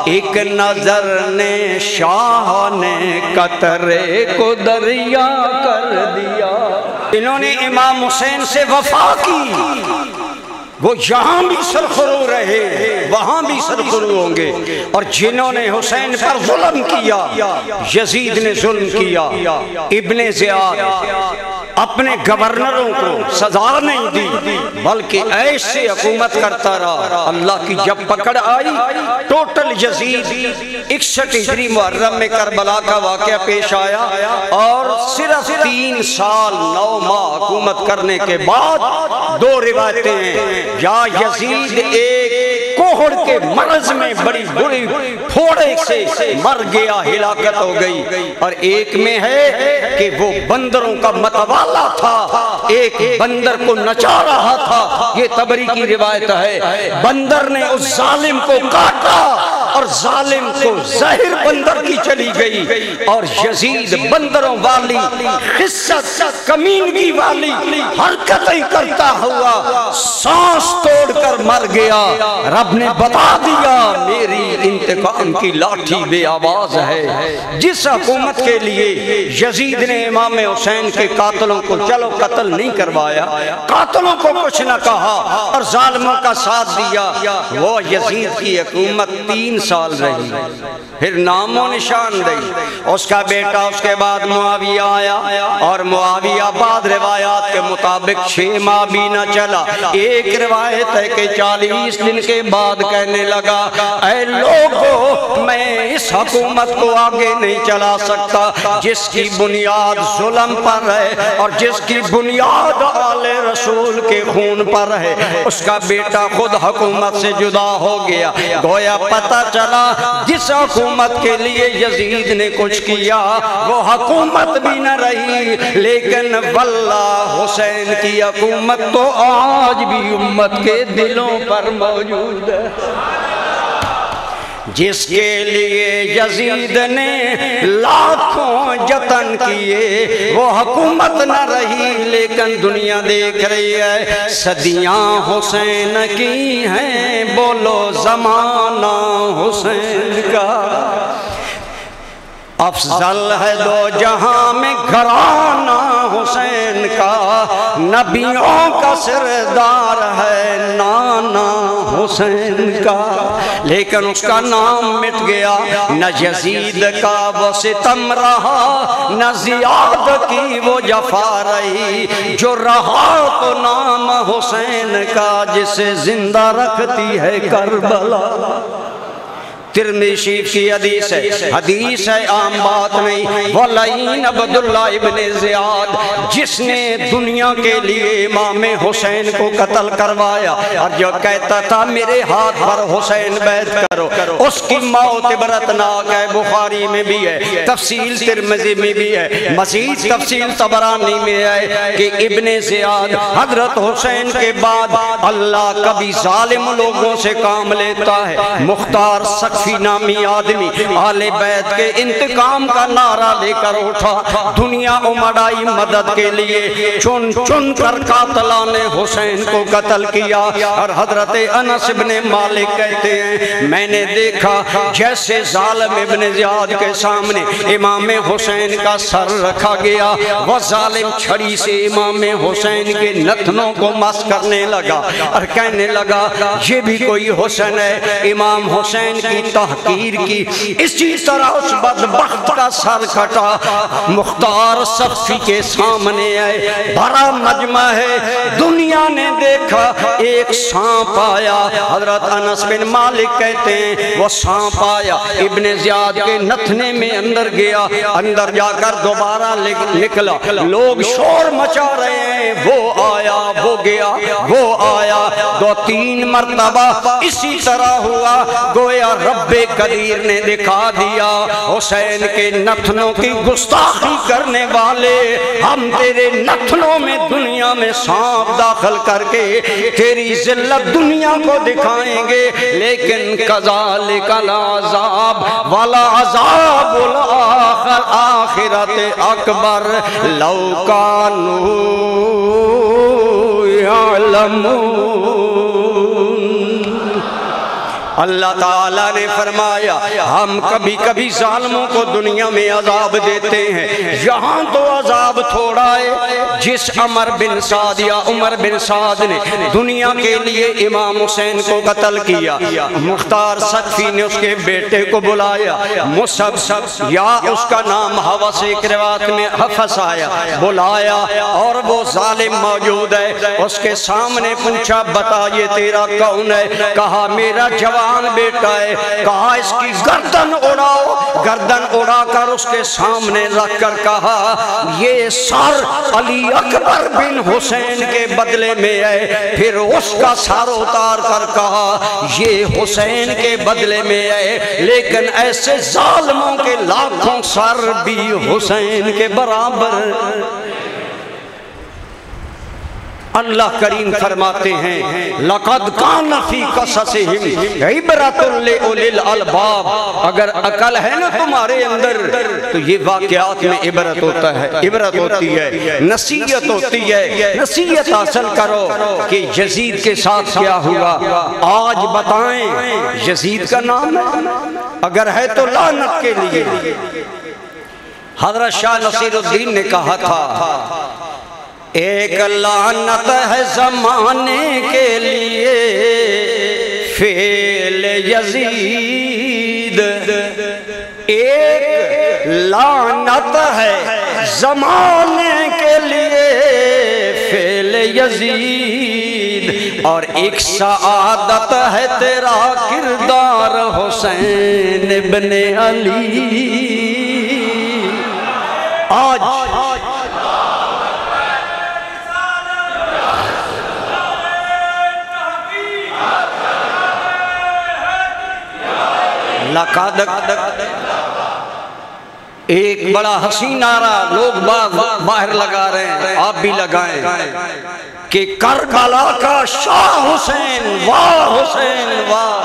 ایک نظر نے شاہ نے قطرے کو دریا کر دیا۔ انہوں نے امام حسین سے وفا کی، وہ یہاں بھی سرخرو رہے وہاں بھی سرخرو ہوں گے، اور جنہوں نے حسین پر ظلم کیا، یزید نے ظلم کیا، ابن زیاد اپنے گورنروں کو سزا نہیں دی بلکہ ایسے حکومت کرتا رہا۔ اللہ کی جب پکڑ آئی ٹوٹل یزید 61 ہجری محرم میں کربلا کا واقعہ پیش آیا، اور صرف 3 سال 9 ماہ حکومت کرنے کے بعد 2 روایتیں ہیں، یا یزید ایک کوہڑ کے مرض میں بڑی بری پھوڑے سے مر گیا، ہلاکت ہو گئی، اور ایک میں ہے کہ وہ بندروں کا متوالا تھا، ایک بندر کو نچا رہا تھا، یہ طبری کی روایت ہے، بندر نے اس ظالم کو کاٹا اور ظالم کو زہر بندر کی چلی گئی، اور یزید بندروں والی خست کمینگی والی حرکتیں کرتا ہوا سانس توڑ کر مر گیا۔ رب نے بتا دیا میری انتقام کی لاٹھی بے آواز ہے۔ جس حکومت کے لیے یزید نے امام حسین کے قاتلوں کو چلو قتل نہیں کروایا، قاتلوں کو کچھ نہ کہا اور ظالموں کا ساتھ دیا، وہ یزید کی حکومت 3 سال رہی، پھر نام و نشان رہی۔ اس کا بیٹا اس کے بعد معاویہ آیا، اور معاویہ بعد روایات کے مطابق 6 ماہ بھی نہ چلا۔ ایک روایت ہے کہ 40 دن کے بعد کہنے لگا اے لوگو میں اس حکومت کو آگے نہیں چلا سکتا جس کی بنیاد ظلم پر ہے اور جس کی بنیاد آل رسول کے خون پر ہے۔ اس کا بیٹا خود حکومت سے جدا ہو گیا، گویا پتہ چلا جس حکومت کے لیے یزید نے کچھ کیا وہ حکومت بھی نہ رہی، لیکن واللہ حسین کی حکومت تو آج بھی امت کے دلوں پر موجود ہے۔ جس کے لیے یزید نے لاکھوں جتن کیے وہ حکومت نہ رہی، لیکن دنیا دیکھ رہی ہے صدیاں حسین کی ہیں، بولو زمانہ حسین کا۔ افضل ہے 2 جہاں میں گھرانہ حسین کا، نبیوں کا سردار ہے نانا حسین کا، لیکن اس کا نام مٹ گیا، نہ یزید کا وہ ستم رہا نہ زیاد کی وہ جفا رہی، جو رہا تو نام حسین کا جسے زندہ رکھتی ہے کربلا۔ ترمذی شریف کی حدیث ہے عام بات نہیں، ولعین عبداللہ ابن زیاد جس نے دنیا کے لیے امام حسین کو قتل کروایا اور جو کہتا تھا میرے ہاتھ پر حسین بیعت کرو، اس کی موت عبرتناک ہے، بخاری میں بھی ہے، تفصیل ترمذی میں بھی ہے، مزید تفصیل طبرانی میں ہے کہ ابن زیاد حضرت حسین کے بعد اللہ کبھی ظالم لوگوں سے کام لیتا ہے۔ مختار سخت نامی آدمی آل بیت کے انتقام کا نعرہ لے کر اٹھا، دنیا امڑائی مدد کے لیے چن چن کر قاتلان حسین کو قتل کیا، اور حضرت انس بن مالک کہتے ہیں میں نے دیکھا جیسے ظالم ابن زیاد کے سامنے امام حسین کا سر رکھا گیا، وہ ظالم چھڑی سے امام حسین کے نتنوں کو مس کرنے لگا اور کہنے لگا یہ بھی کوئی حسن ہے، امام حسین کی تحقیر کی، اسی طرح اس بدبخت کا سر کٹا۔ مختار صفی کے سامنے آئے، بڑا مجمع ہے، دنیا نے دیکھا ایک سانپ آیا۔ حضرت انس بن مالک کہتے ہیں وہ سانپ آیا، ابن زیاد کے نتھنے میں اندر گیا، اندر جا کر دوبارہ نکلا، لوگ شور مچا رہے ہیں، وہ آیا وہ گیا وہ آیا، 2-3 مرتبہ اسی طرح ہوا۔ گویا رب قدیر نے دکھا دیا حسین کے نتھنوں کی گستاخی کرنے والے، ہم تیرے نتھنوں میں دنیا میں سانپ داخل کر کے تیری ذلت دنیا کو دکھائیں گے، لیکن کذالک العذاب والعذاب الآخرۃ اکبر لو کانوا یعلمون۔ اللہ تعالیٰ نے فرمایا ہم کبھی کبھی ظالموں کو دنیا میں عذاب دیتے ہیں، یہاں تو عذاب تھوڑا ہے۔ جس عمر بن سعد یا عمر بن سعد نے دنیا کے لیے امام حسین کو قتل کیا، مختار صفی نے اس کے بیٹے کو بلایا، مصعب یا اس کا نام حفص، ایک روایت میں حفص آیا، بلایا اور وہ ظالم موجود ہے، اس کے سامنے پوچھا بتا یہ تیرا کون ہے؟ کہا میرا جوان بیٹا ہے۔ کہا اس کی گردن اڑاؤ، گردن اڑا کر اس کے سامنے رکھ کر کہا یہ سر علی اکبر بن حسین کے بدلے میں ہے۔ پھر اس کا سر اتار کر کہا یہ حسین کے بدلے میں ہے، لیکن ایسے ظالموں کے لاکھوں سر بھی حسین کے برابر۔ اللہ کریم فرماتے ہیں لَقَدْ كَانَ فِي قَصَصِهِمْ عِبْرَةٌ لِأُولِي الْأَلْبَابِ، اگر عقل ہے نا تمہارے اندر تو یہ واقعات میں عبرت ہوتا ہے، عبرت ہوتی ہے، نصیحت ہوتی ہے۔ نصیحت حاصل کرو کہ یزید کے ساتھ کیا ہوا، آج بتائیں یزید کا نام ہے، اگر ہے تو لعنت کے لیے۔ حضرت شاہ نصیر الدین نے کہا تھا ایک لعنت ہے زمانے کے لیے فعل یزید، ایک لعنت ہے زمانے کے لیے فعل یزید، اور ایک سعادت ہے تیرا کردار حسین ابن علی۔ آج ایک بڑا حسین نعرہ لوگ باہر لگا رہے ہیں، آپ بھی لگائیں کہ کربلا کا شاہ حسین واہ حسین واہ،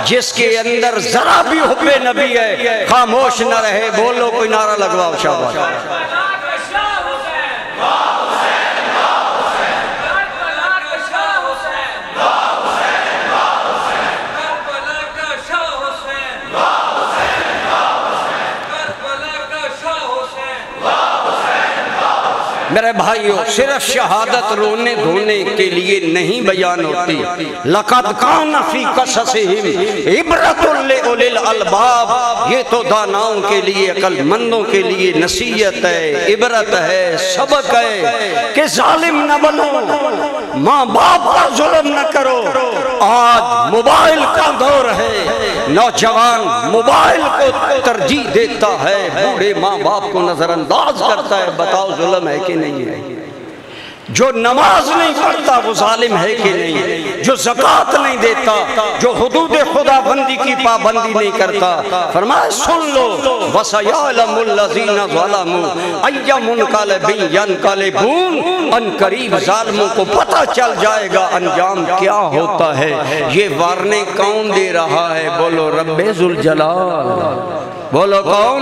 جس کے اندر ذرا بھی حب نبی ہے خاموش نہ رہے، بولو کوئی نعرہ لگواؤ شاباش۔ میرے بھائیو صرف شہادت رونے دھونے کے لیے نہیں بیان ہوتی، لَقَدْ كَانَ فِي قَصَصِهِمْ عِبْرَةٌ لِأُولِي الْأَلْبَابِ، یہ تو داناؤں کے لیے، عقل مندوں کے لیے نصیحت ہے، عبرت ہے، سبق ہے کہ ظالم نہ بنو، ماں باپ پر ظلم نہ کرو۔ آج موبائل کا دور ہے، نوجوان موبائل کو ترجیح دیتا ہے، بوڑھے ماں باپ کو نظر انداز کرتا ہے، بتاؤ ظلم ہے کہ نہیں ہے؟ جو نماز نہیں پڑھتا وہ ظالم ہے کہ نہیں؟ جو زکوٰۃ نہیں دیتا، جو حدود خدا بندی کی پابندی نہیں کرتا، فرمایا سن لو وَسَيَعْلَمُ الَّذِينَ ظَلَمُوا أَيَّ مُنْقَلَبٍ يَنْقَلِبُونَ، ان قریب ظالموں کو پتہ چل جائے گا انجام کیا ہوتا ہے۔ یہ وارننگ کون دے رہا ہے؟ بولو رب ذوالجلال، بولو کون؟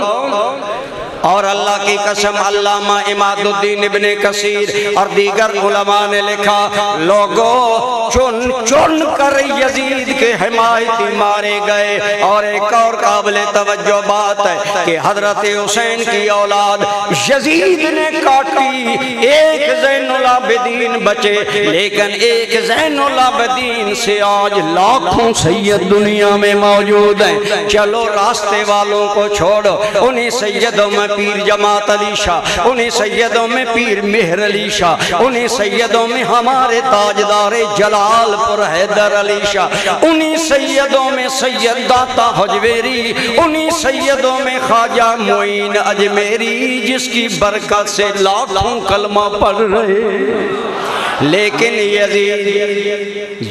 اور اللہ کی قسم علامہ اماد الدین ابن کثیر اور دیگر علماء نے لکھا لوگو چن چن کر یزید کے حمایتی مارے گئے۔ اور ایک اور قابل توجہ بات ہے کہ حضرت حسین کی اولاد یزید نے کاٹی، ایک زین العابدین بچے، لیکن ایک زین العابدین سے آج لاکھوں سید دنیا میں موجود ہیں۔ چلو راستے والوں کو چھوڑو، انہی سیدوں میں پیر جماعت علی شاہ، انہی سیدوں میں پیر مہر علی شاہ، انہی سیدوں میں ہمارے تاجدار جلال پور حیدر علی شاہ، انہی سیدوں میں سید داتا حجویری، انہی سیدوں میں خواجہ معین اجمیری، جس کی برکت سے لاکھوں کلمہ پڑھ رہے۔ لیکن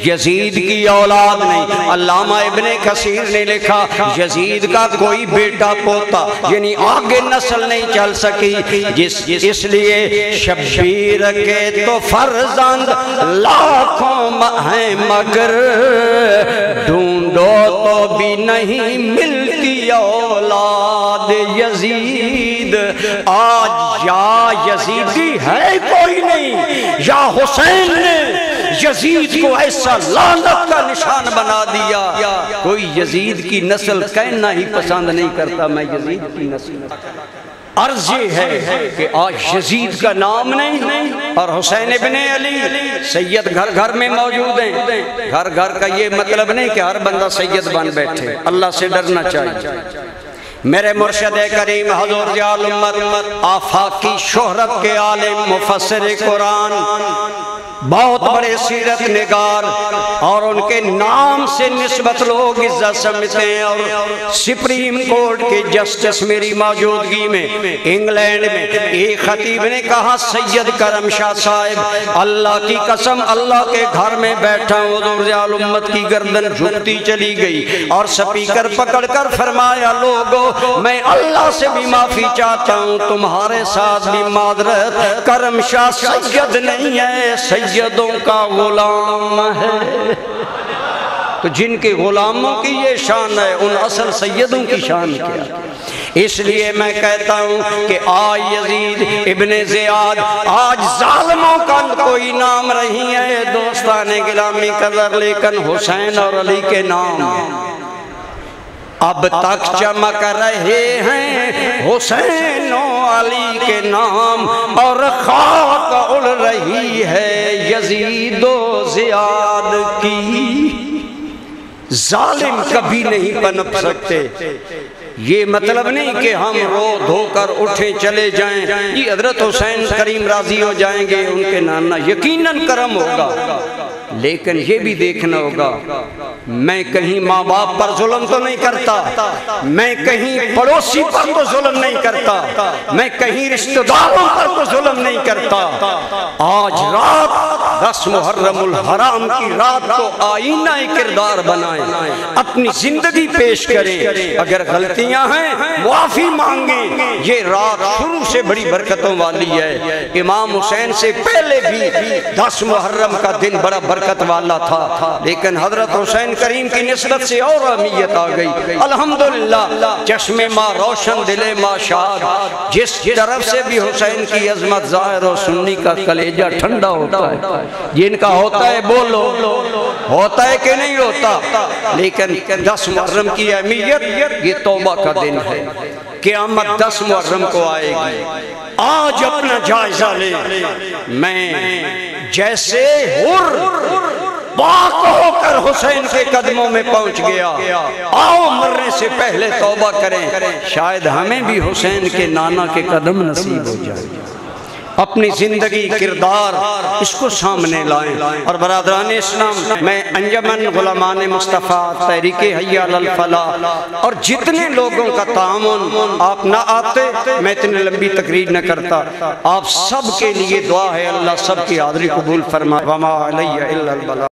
یزید کی اولاد نہیں۔ علامہ ابن کثیر نے لکھا یزید کا کوئی بیٹا پوتا یعنی آگے نسل نہیں چل سکی، اس لیے شبیر کے تو فرزند لاکھوں ہیں مگر ڈھونڈو تو بھی نہیں ملتی اولاد یزید۔ آج یا یزیدی ہے کوئی نہیں، یا حسین نے یزید کو ایسا لعنت کا نشان بنا دیا۔ کوئی یزید کی نسل کہنا ہی پسند نہیں کرتا میں یزید کی نسل۔ عرض یہ ہے کہ آج یزید کا نام نہیں اور حسین ابن علی سید گھر گھر میں موجود ہیں۔ گھر گھر کا یہ مطلب نہیں کہ ہر بندہ سید بن بیٹھے، اللہ سے ڈرنا چاہیے۔ میرے مرشد کریم حضور ضیاء الامت آفاقی شہرت کے عالم مفسر قرآن، بہت بڑے سیرت نگار، اور ان کے نام سے نسبت لوگ عزت سمجھتے ہیں۔ اور سپریم کورٹ کے جسٹس میری موجودگی میں انگلینڈ میں ایک خطیب نے کہا سید کرم شاہ صاحب اللہ کی قسم اللہ کے گھر میں بیٹھا ہوں، حضور ضیاء الامت کی گردن جھکتی چلی گئی اور سپیکر پکڑ کر فرمایا لوگو میں اللہ سے بھی معافی چاہتا ہوں، تمہارے ساتھ بھی معذرت، کرم شاہ سید نہیں ہے، سیدوں کا غلام ہے۔ تو جن کے غلاموں کی یہ شان ہے ان اصل سیدوں کی شان کیا؟ اس لیے میں کہتا ہوں کہ آج یزید ابن زیاد، آج ظالموں کا کوئی نام نہیں ہے دوستان گرامی قدر، لیکن حسین اور علی کے نام اب تک چمک رہے ہیں، حسین و علی کے نام، اور خاک اڑ رہی ہے یزید و زیاد کی۔ ظالم کبھی نہیں پنپ سکتے۔ یہ مطلب نہیں کہ ہم رو دھو کر اٹھیں چلے جائیں، یہ حضرت حسین کریم راضی ہو جائیں گے ان کے نانا یقیناً کرم ہوگا، لیکن یہ بھی دیکھنا ہوگا میں کہیں ماں باپ پر ظلم تو نہیں کرتا، میں کہیں پڑوسی پر تو ظلم نہیں کرتا، میں کہیں رشتہ داروں پر تو ظلم نہیں کرتا۔ آج رات 10 محرم الحرام کی رات کو آئینہ کردار بنائیں، اپنی زندگی پیش کریں، اگر غلطیاں ہیں معافی مانگیں۔ یہ رات شروع سے بڑی برکتوں والی ہے، امام حسین سے پہلے بھی 10 محرم کا دن بڑا برکت والا تھا، لیکن حضرت حسین کریم کی نسبت سے اور اہمیت آ گئی۔ الحمدللہ چشم ماں روشن دل ماں شاد، جس طرف سے بھی حسین کی عظمت ظاہر ہو سنی کا کلیجہ ٹھنڈا ہوتا ہے۔ جن کا ہوتا ہے بولو، ہوتا ہے کہ نہیں ہوتا، لیکن 10 محرم کی اہمیت یہ توبہ کا دن ہے، قیامت 10 محرم کو آئے گی۔ آج اپنا جائزہ لے، میں جیسے پاک ہو کر حسین کے قدموں میں پہنچ گیا، آؤ مرنے سے پہلے توبہ کریں، شاید ہمیں بھی حسین کے نانا کے قدم نصیب ہو جائے۔ اپنی زندگی کردار اس کو سامنے لائیں۔ اور برادران اسلام، میں انجمن غلامان مصطفیٰ، تحریک حی علی الفلاح اور جتنے لوگوں کا تعاون آپ نہ آتے میں اتنی لمبی تقریر نہ کرتا، آپ سب کے لیے دعا ہے اللہ سب کی حاضری قبول فرمائے۔ وما علیہ الا البلاغ۔